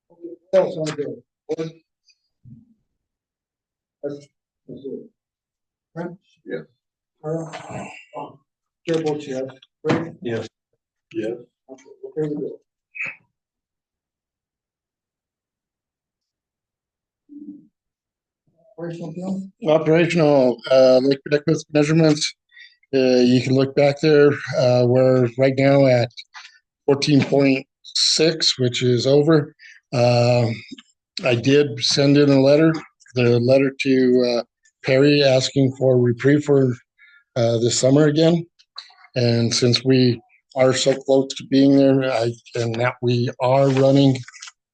What else on the bill? That's it. Brent? Yes. Carl? Chair votes yes. Brady? Yes. Yes. Okay, we go. Operational bill? Operational, lake predictive measurements. You can look back there. We're right now at 14.6, which is over. I did send in the letter to Perry asking for reprieve for this summer again. And since we are so close to being there, and that we are running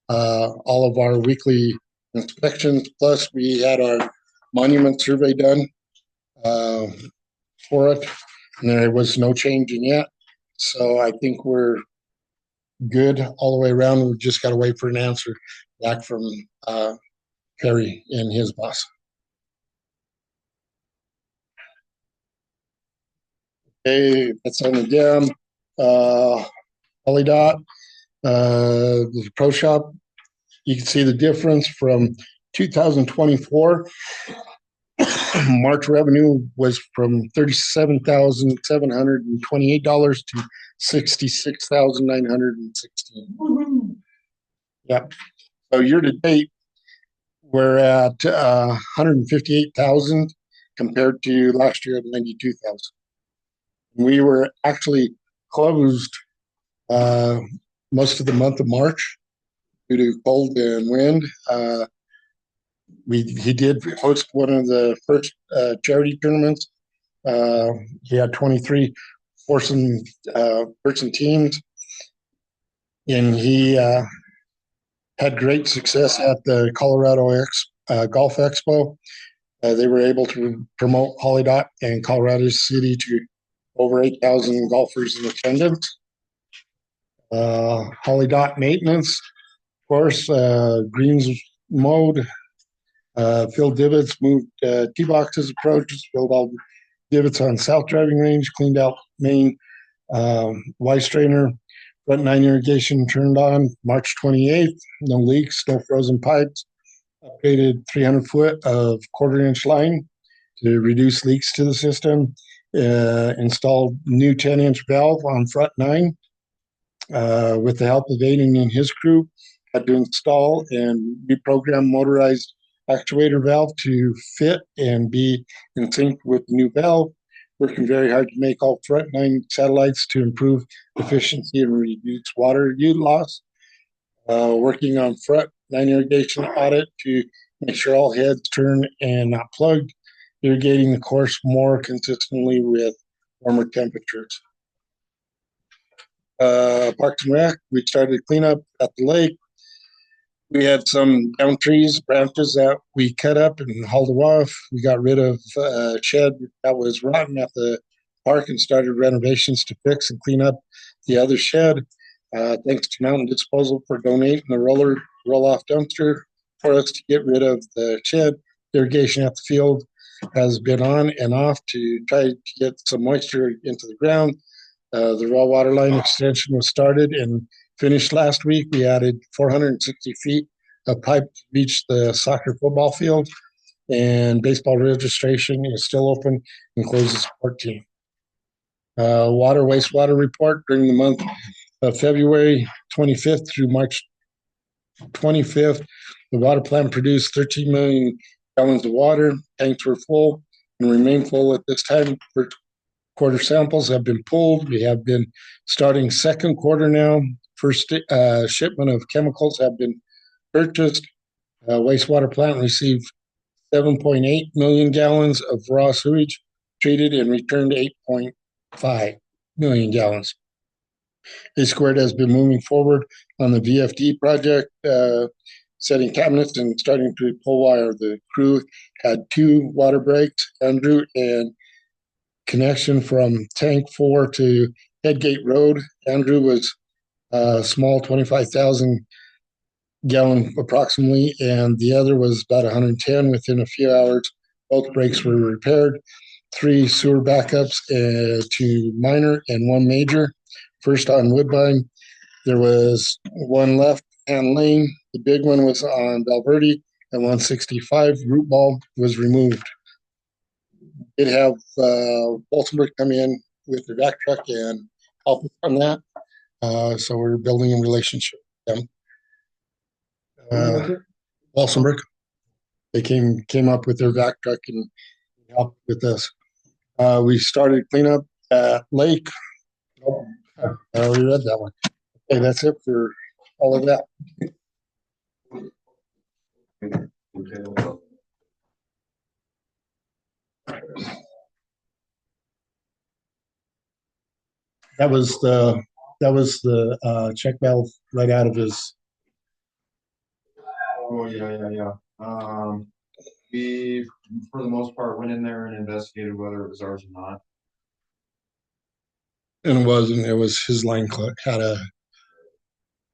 all of our weekly inspections, plus we had our monument survey done for it, and there was no changing yet. So I think we're good all the way around. We've just got to wait for an answer back from Perry and his boss. Okay, that's on the dam. Polydot, the pro shop. You can see the difference from 2024. March revenue was from $37,728 to $66,916. Yep. So year to date, we're at 158,000 compared to last year at 92,000. We were actually closed most of the month of March due to cold and wind. He did host one of the first charity tournaments. He had 23 person teams, and he had great success at the Colorado Golf Expo. They were able to promote Polydot and Colorado City to over 8,000 golfers in attendance. Polydot maintenance, of course, greens mowed, filled divots, moved tee boxes, approaches, filled all divots on south driving range, cleaned out main Y strainer, front 9 irrigation turned on March 28th, no leaks, no frozen pipes, upgraded 300 foot of 1/4-inch line to reduce leaks to the system, installed new 10-inch valve on front 9 with the help of Aiden and his crew. Had to install and reprogram motorized actuator valve to fit and be in sync with the new valve. Working very hard to make all front 9 satellites to improve efficiency and reduce water use loss. Working on front 9 irrigation audit to make sure all heads turn and not plugged. Irrigating the course more consistently with warmer temperatures. Parks and Rec, we started cleanup at the lake. We had some down trees, branches that we cut up and hauled off. We got rid of a shed that was rotten at the park and started renovations to fix and clean up the other shed. Thanks to Mountain Disposal for donating the roll-off dumpster for us to get rid of the shed. Irrigation at the field has been on and off to try to get some moisture into the ground. The raw water line extension was started and finished last week. We added 460 feet of pipe to reach the soccer football field, and baseball registration is still open and closes 14. Water wastewater report during the month of February 25th through March 25th. The water plant produced 13 million gallons of water. Tanks were full and remain full at this time. Quarter samples have been pulled. We have been starting second quarter now. First shipment of chemicals have been purchased. Wastewater plant received 7.8 million gallons of raw sewage treated and returned 8.5 million gallons. A Squared has been moving forward on the VFD project setting cabinets and starting to pull wire. The crew had 2 water breaks, Andrew, and connection from tank 4 to Headgate Road. Andrew was a small 25,000 gallon approximately, and the other was about 110 within a few hours. Both breaks were repaired. 3 sewer backups, 2 minor and 1 major. First on Woodbine, there was 1 left-hand lane. The big one was on Valverde at 165. Root ball was removed. Did have Walsenburg come in with their vac truck and help us on that. So we're building a relationship with them. Walsenburg. They came up with their vac truck and helped with us. We started cleanup at Lake. Oh, I already read that one. Okay, that's it for all of that. That was the check valve right out of his. Oh, yeah. We, for the most part, went in there and investigated whether it was ours or not. And it wasn't. It was his line had a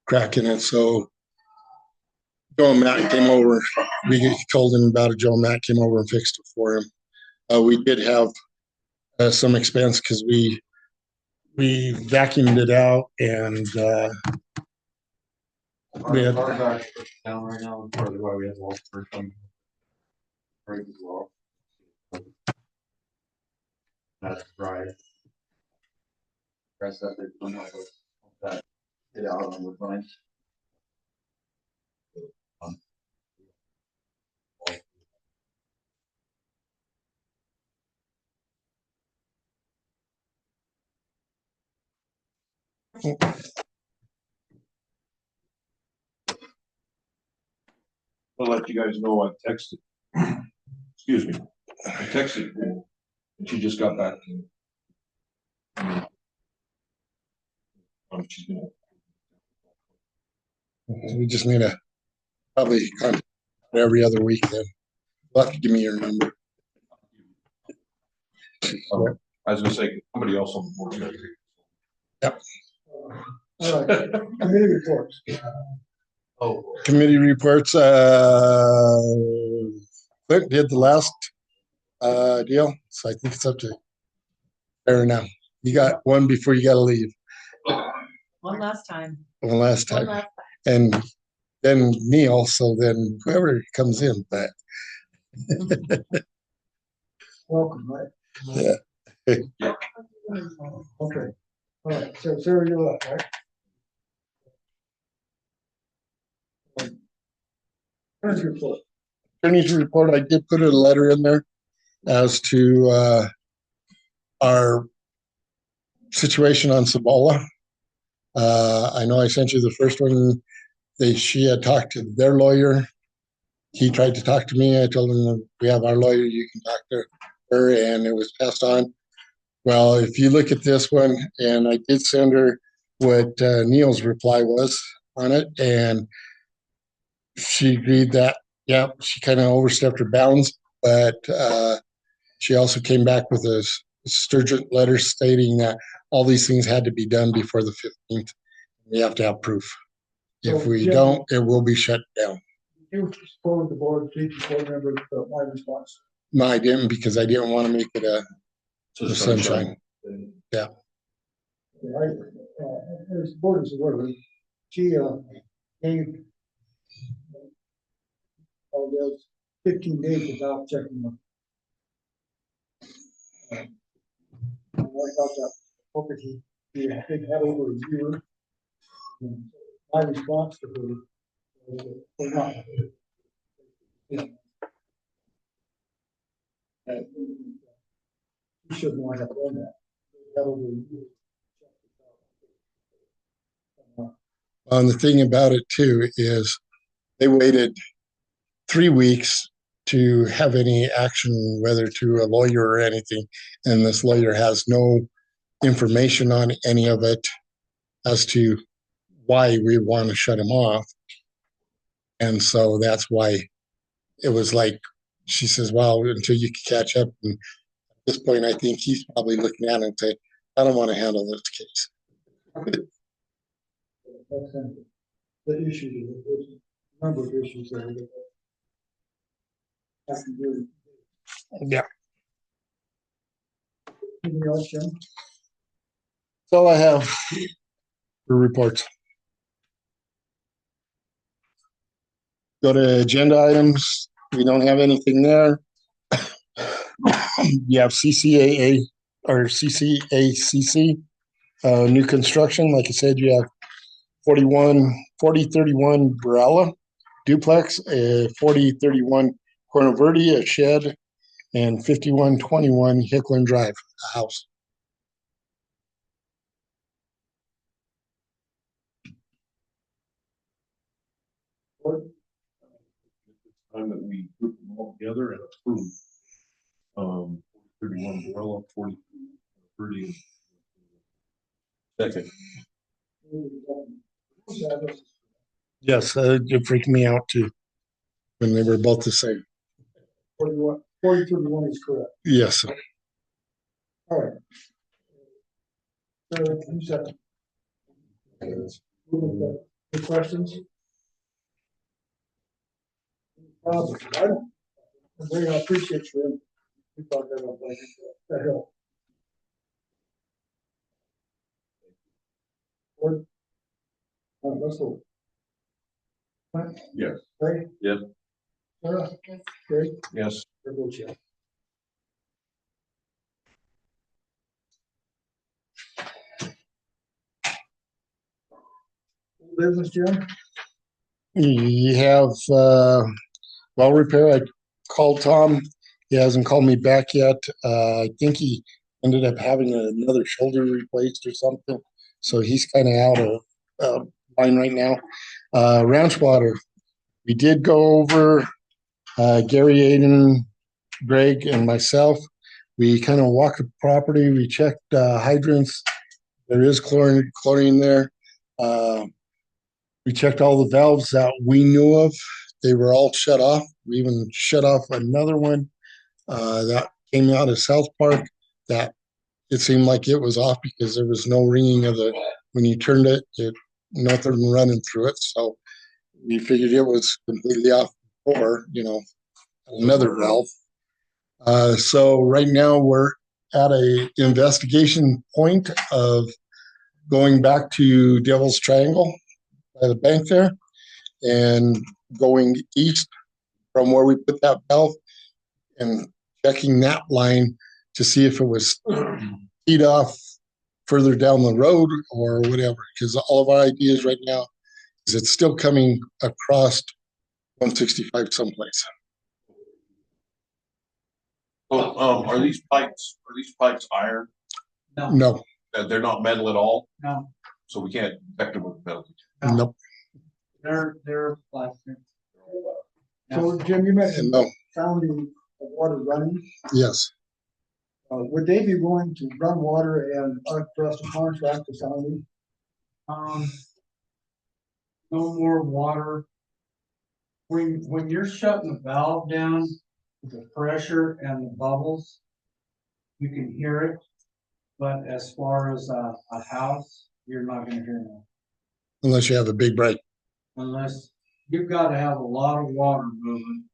crack in it. So Joe and Matt came over. We told him about it. Joe and Matt came over and fixed it for him. We did have some expense because we vacuumed it out and we had Our back down right now, partly why we had to for some break as well. That's right. Press that, they don't know that get out on the line. I'll let you guys know I texted. Excuse me. I texted her, and she just got back to me. She's gonna. we just need to probably contact every other week then. You'll have to give me your number. I was gonna say, somebody else on the board. Yep. All right, committee reports. Committee reports, Clint did the last deal, so I think it's up to Aaron now. You got one before you gotta leave. One last time. One last One time. last time. And then Neil, so then whoever comes in, but Welcome, right? yeah. Okay. All right, so Sarah, you're up, right? Attorney's report. Attorney's report, I did put a letter in there as to our situation on Cibola. I know I sent you the first one. She had talked to their lawyer. He tried to talk to me. I told him we have our lawyer. You can talk to her, and it was passed on. Well, if you look at this one, and I did send her what Neil's reply was on it, and she agreed that, yeah, she kind of overstepped her bounds, but she also came back with a stringent letter stating that all these things had to be done before the 15th. We have to have proof. If we don't, it will be shut down. You forward the board, please, board member, my response. No, I didn't because I didn't want to make it a sunshine. Yeah. As board is aware, she gave all those 15 days without checking them. I thought that property, he had over a year. And my response to her was that we're not. You shouldn't want to have done that. Had over a year. And the thing about it too is they waited 3 weeks to have any action, whether to a lawyer or anything. And this lawyer has no information on any of it as to why we want to shut him off. And so that's why it was like, she says, well, until you can catch up. And at this point, I think he's probably looking at it and saying, I don't want to handle this case. That's kind of the issue, there's a number of issues there. That have to do. Yeah. Anything else, Jim? That's all I have for reports. Go to agenda items. We don't have anything there. You have CCAA or CCACC, new construction. Like I said, you have 4031 Barella duplex, 4031 Corona Verde, a shed, and 5121 Hicklin Drive, a house. Time that we group them all together and approve. 31 umbrella, 40, 30. Second. Yes, it freaked me out too when they were both the same. 4031 is correct. Yes. All right. So, you said. Any questions? I appreciate you. We thought that out, like, that helped. Let's go. Yes. Right? Yes. Sarah? Great. Yes. There goes, yeah. Business, Jim? You have well repair. I called Tom. He hasn't called me back yet. I think he ended up having another shoulder replaced or something. So he's kind of out of line right now. Ranch water. We did go over, Gary, Aiden, Greg, and myself. We kind of walked the property. We checked hydrants. There is chlorine there. We checked all the valves that we knew of. They were all shut off. We even shut off another one that came out of South Park that it seemed like it was off because there was no ringing of the, when you turned it, nothing running through it. So we figured it was completely off before, another valve. So right now we're at a investigation point of going back to Devil's Triangle by the bank there and going east from where we put that valve and checking that line to see if it was teed off further down the road or whatever. Because all of our ideas right now is it's still coming across 165 someplace. Well, are these pipes iron? No, They're not metal at all, No, so we can't detect them with metal. nope, they're plastic. So, Jim, you mentioned no, founding of water running. yes. Would they be willing to run water and for us to contract the sounding? No more water. When you're shutting the valve down, the pressure and the bubbles, you can hear it. But as far as a house, you're not gonna hear it. Unless you have a big break. Unless you've gotta have a lot of water moving.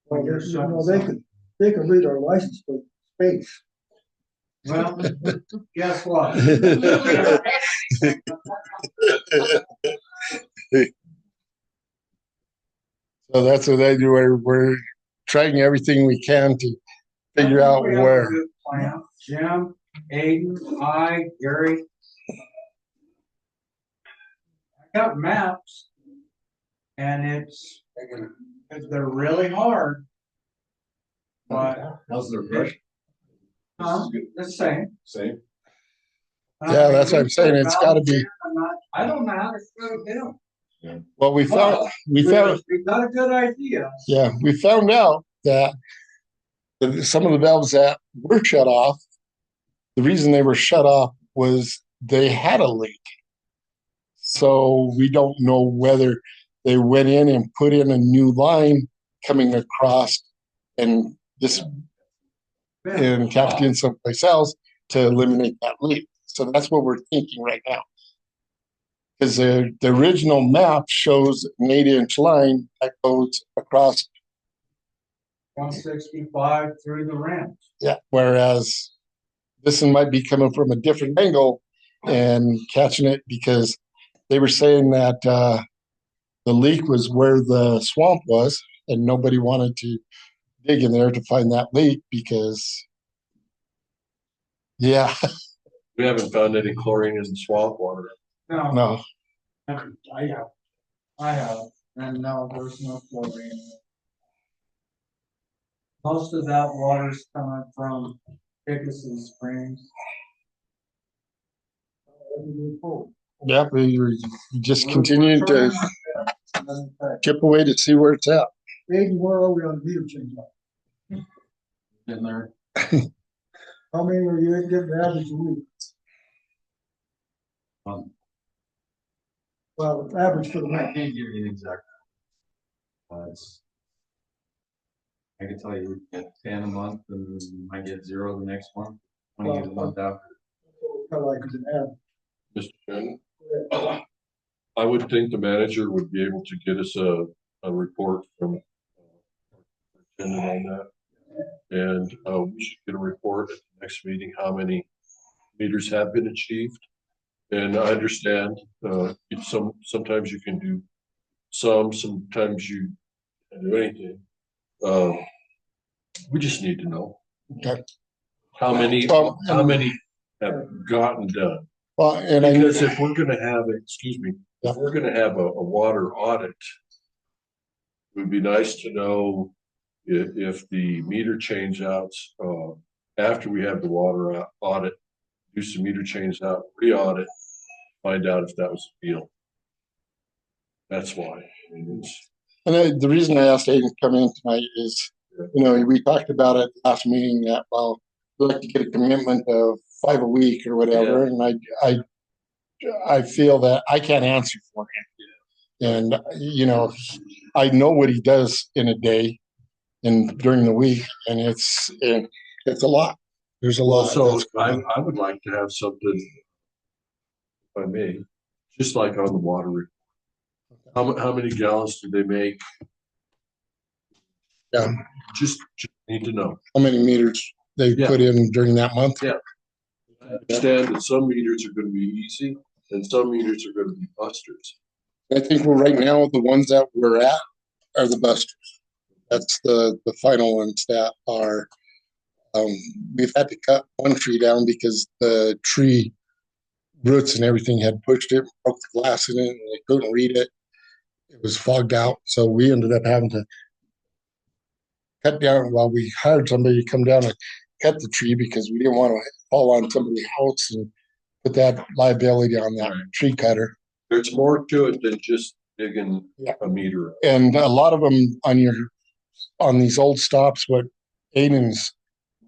Well, When you're shutting something. they could read our license plate space. Well, guess what? So that's what they do. We're trying everything we can to figure out We have a where. good plan. Jim, Aiden, I, Gary. I got maps. And they're really hard. But How's their pressure? the same. Same. Yeah, that's what I'm saying. It's got to be. I don't know how to screw it down. Well, we got a good idea. yeah, we found out that some of the valves that were shut off, the reason they were shut off was they had a leak. So we don't know whether they went in and put in a new line coming across and this and tapped in someplace else to eliminate that leak. So that's what we're thinking right now. Because the original map shows an 8-inch line that goes across. 165 through the ramp. Yeah. Whereas this one might be coming from a different angle and catching it because they were saying that the leak was where the swamp was and nobody wanted to dig in there to find that leak because, yeah, We haven't found any chlorine in the swamp water. no. I have, and no, there's no chlorine. Most of that water's coming from Pegasus Springs. Yeah, we just continue to chip away to see where it's at. Aiden, where are we on the meter change? In there. How many are you getting average a week? Well, average for the I month. can't give you an exact. I can tell you get 10 a month and you might get 0 the next month, 20 the month after. Kind of like it's an average. Mr. Chairman, I would think the manager would be able to get us a report from superintendent on that. And we should get a report at the next meeting, how many meters have been achieved. And I understand sometimes you can do sometimes you can't do anything. We just need to know Okay. how many have gotten done. Well, and Because if we're gonna have, if we're gonna have a water audit, it would be nice to know if the meter change outs, after we have the water audit, do some meter change out, re-audit, find out if that was a deal. That's why. And the reason I asked Aiden to come in tonight is, we talked about it last meeting that, well, we'd like to get a commitment of 5 a week or whatever. And I feel that I can't answer for him. And, I know what he does in a day and during the week, and it's a lot. There's a lot. So I would like to have something, if I may, just like on the water report. How many gallons do they make? Yeah. Just need to know. How many meters they put in during that month? Yeah. I understand that some meters are going to be easy and some meters are going to be busters. I think right now the ones that we're at are the busters. That's the final ones that are. We've had to cut one tree down because the tree roots and everything had pushed it, broke the glass in it, and they couldn't read it. It was fogged out, so we ended up having to cut down. Well, we hired somebody to come down and cut the tree because we didn't want to fall on somebody's house and put that liability on that tree cutter. There's more to it than just digging a meter. And a lot of them on these old stops, what Aiden's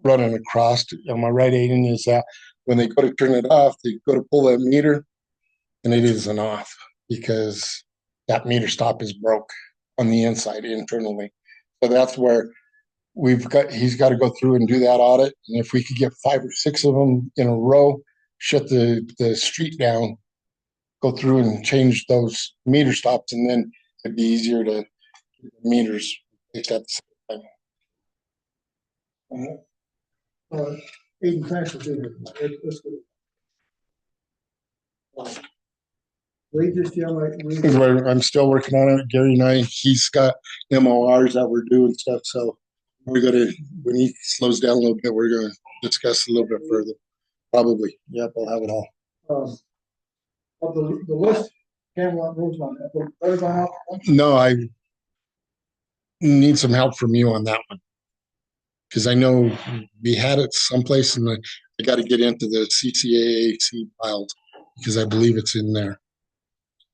running across, am I right, Aiden, is that when they go to turn it off, they go to pull that meter and it isn't off because that meter stop is broke on the inside internally. So that's where he's got to go through and do that audit. And if we could get 5 or 6 of them in a row, shut the street down, go through and change those meter stops, and then it'd be easier to get the meters at the same time. Aiden, thanks for doing it. Let's go. Wait, just I'm still working on it. Gary and I, he's got MORs that we're doing stuff. So when he slows down a little bit, we're gonna discuss a little bit further. Probably. Yep, I'll have it all. Of the list, Camelot Road's on that. No, I need some help from you on that one. Because I know we had it someplace and I got to get into the CCAAC files because I believe it's in there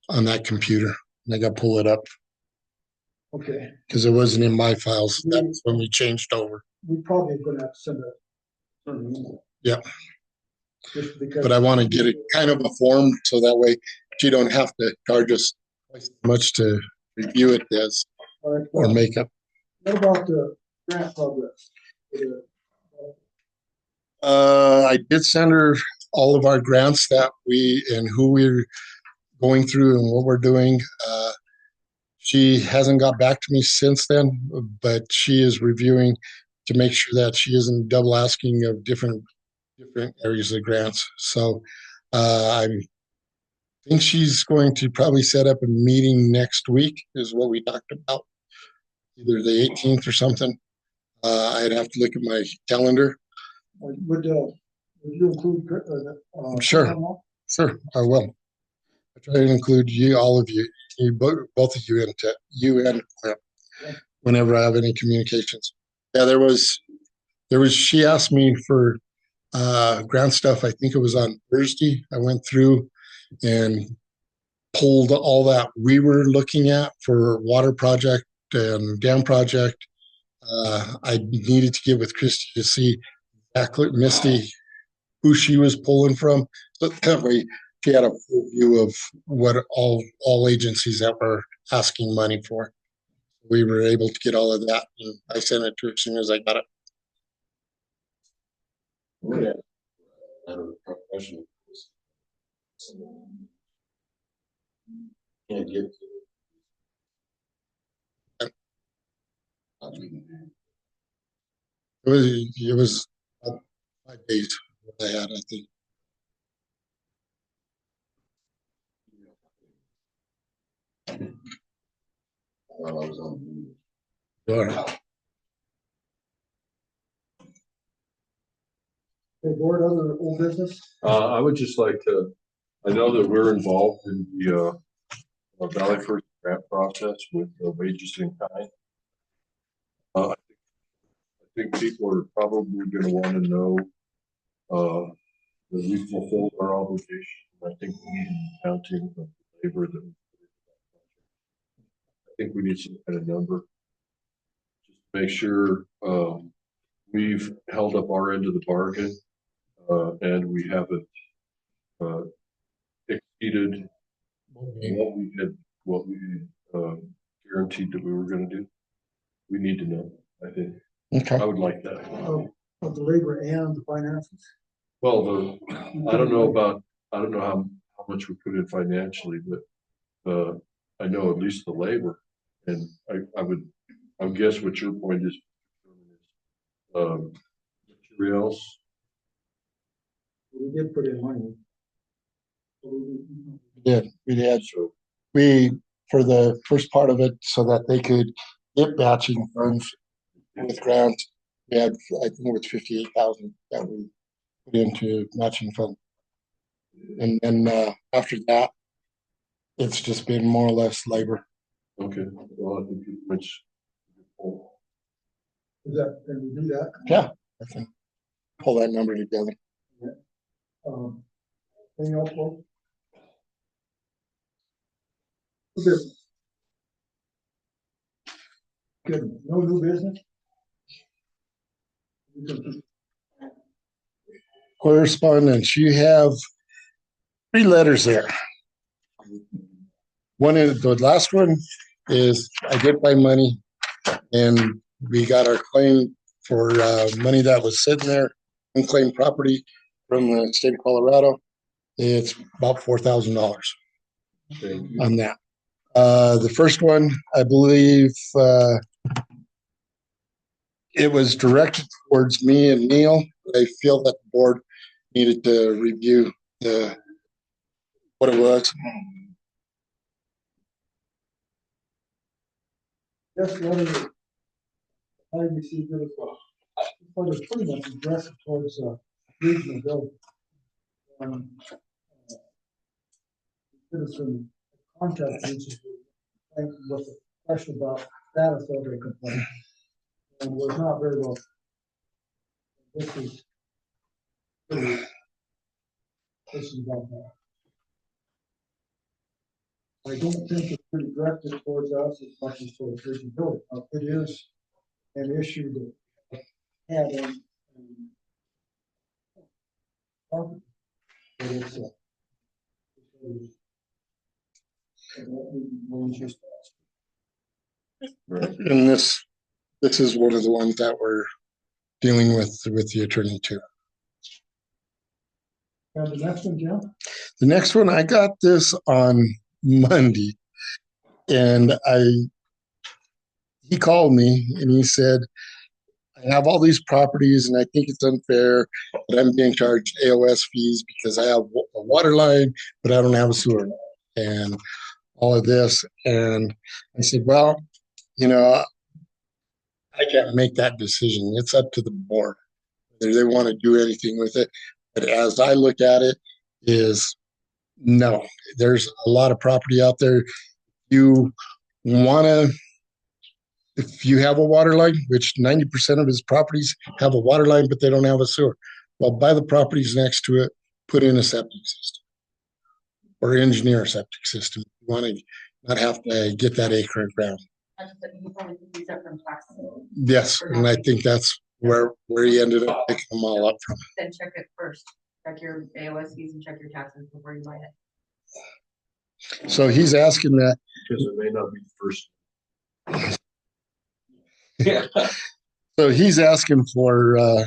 on that computer. And I got to pull it up. Okay. Because it wasn't in my files. That's when we changed over. We probably going to have to send a. Yeah. Just because. But I want to get it kind of a form so that way you don't have to charge us twice as much to review it as, All right, or make up. what about the grant progress? I did send her all of our grants that and who we're going through and what we're doing. She hasn't got back to me since then, but she is reviewing to make sure that she isn't double asking of different areas of grants. So I think she's going to probably set up a meeting next week, is what we talked about, either the 18th or something. I'd have to look at my calendar. Would you include? Sure. Sure, I will. I try to include you, all of you, both of you, into you and Clint, whenever I have any communications. Yeah, there was. She asked me for grant stuff. I think it was on Thursday. I went through and pulled all that we were looking at for water project and dam project. I needed to get with Christy to see exactly Misty who she was pulling from. So that way she had a full view of what all agencies that were asking money for. We were able to get all of that, and I sent it to her as soon as I got it. Yeah. I don't know, professional. Can't get to it. It was about 5 days I had, I think. While I was on leave. Sure. The board, other old business? I would just like to, I know that we're involved in the Valley First grant process with wages in kind. I think people are probably going to want to know that we fulfilled our obligation. I think we need an accounting of the labor that we put into that project. I think we need some kind of number. Just to make sure we've held up our end of the bargain and we haven't exceeded what we guaranteed that we were going to do. We need to know. I think Okay. I would like that. Of the labor and the finances? Well, I don't know how much we put in financially, but I know at least the labor, and I would guess what your point is. Materials. We did put in money. We did. So for the first part of it, so that they could get matching funds with grants, we had, I think it was 58,000 that we put into matching fund. And then after that, it's just been more or less labor. Okay. Well, I think which. Is that, can we do that? Yeah, I can pull that number together. Anything else, Paul? Business. Good, no new business? Correspondence, you have 3 letters there. One is, the last one is identify money, and we got our claim for money that was sitting there, unclaimed property from the state of Colorado. It's about $4,000 on that. The first one, I believe, it was directed towards me and Neil. I feel that the board needed to review what it was. Yes, letter, I received it as well. But it's pretty much addressed towards regional building. Citizen contact agency with a question about status of their complaint, and was not very well. This is about that. I don't think it's pretty directed towards us as much as towards regional building. It is an issue that had but it's just Right. And this is one of the ones that we're dealing with the attorney too. And the next one, Jim? The next one, I got this on Monday, and he called me and he said, I have all these properties and I think it's unfair that I'm being charged AOS fees because I have a water line, but I don't have a sewer line and all of this. And I said, well, I can't make that decision. It's up to the board whether they want to do anything with it. But as I look at it, is no, there's a lot of property out there. You want to, if you have a water line, which 90% of his properties have a water line, but they don't have a sewer. Well, buy the properties next to it, put in a septic system or engineer a septic system. You want to not have to get that acre of ground. You probably could use that from taxes. Yes, and I think that's where he ended up picking them all up from. Then check it first. Check your AOS fees and check your taxes before you buy it. So he's asking that. Because it may not be the first. Yeah. So he's asking for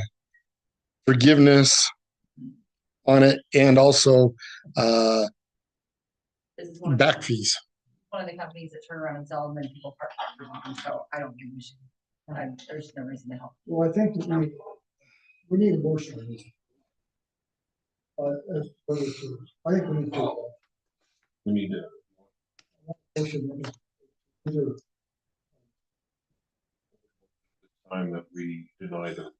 forgiveness on it and also This is one of back fees. the companies that turn around and sell them and people park them, so I don't think we should. There's no reason to help. Well, I think that we need a motion on this. I think we need to. We need to. Motion. Either Time that we deny them.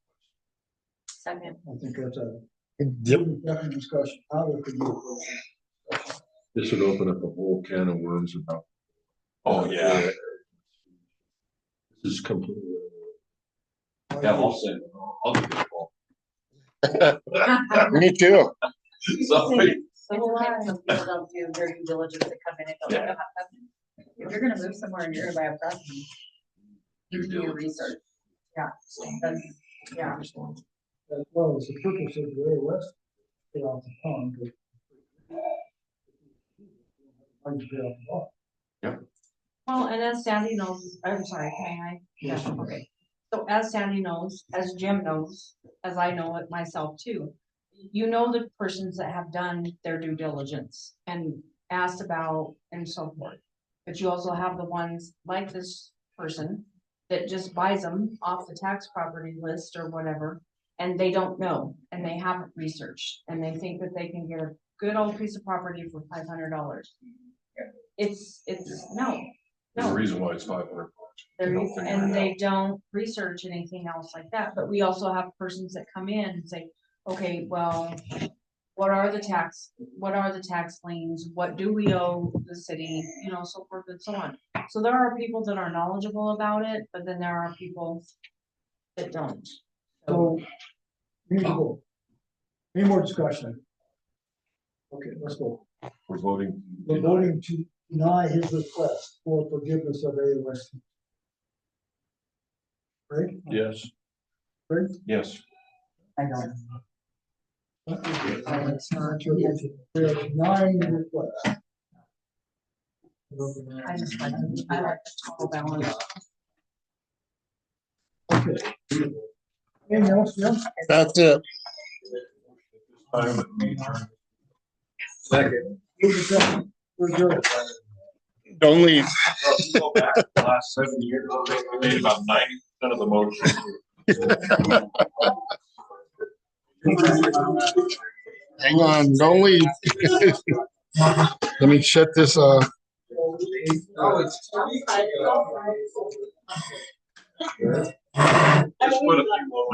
Second. I think that's a Yep. definite discussion. How we could do it. This would open up a whole can of worms about. Oh, yeah. This is completely. Yeah, I'll do it. Me too. Sorry. Sometimes some people don't do their due diligence to come in and go, "I have to." If you're gonna move somewhere and you're gonna buy a property, you do your research. Yeah, that's, yeah. As well as the purpose of the AOS, get off the pond. Well, and as Sandy knows, I'm sorry, may I? Yes. Okay. So as Sandy knows, as Jim knows, as I know it myself too, you know the persons that have done their due diligence and asked about and so forth. But you also have the ones like this person that just buys them off the tax property list or whatever, and they don't know, and they haven't researched, and they think that they can get a good old piece of property for $500. It's no. There's a reason why it's $500. And they don't research anything else like that, but we also have persons that come in and say, okay, well, what are the tax liens, what do we owe the city, so forth and so on. So there are people that are knowledgeable about it, but then there are people that don't. So, we need to go. Any more discussion? Okay, let's go. We're voting. We're voting to deny his request for forgiveness of AOS. Right? Yes. Right? Yes. I don't. We are denying the request. I like the total balance. Okay. Anything else, Jim? That's it. Time that we adjourn. Second. Move the second. We're adjourned. Don't leave. Go back to the last 7 years, we made about 90% of the motion. Hang on, don't leave. Let me shut this off. Just put a few more.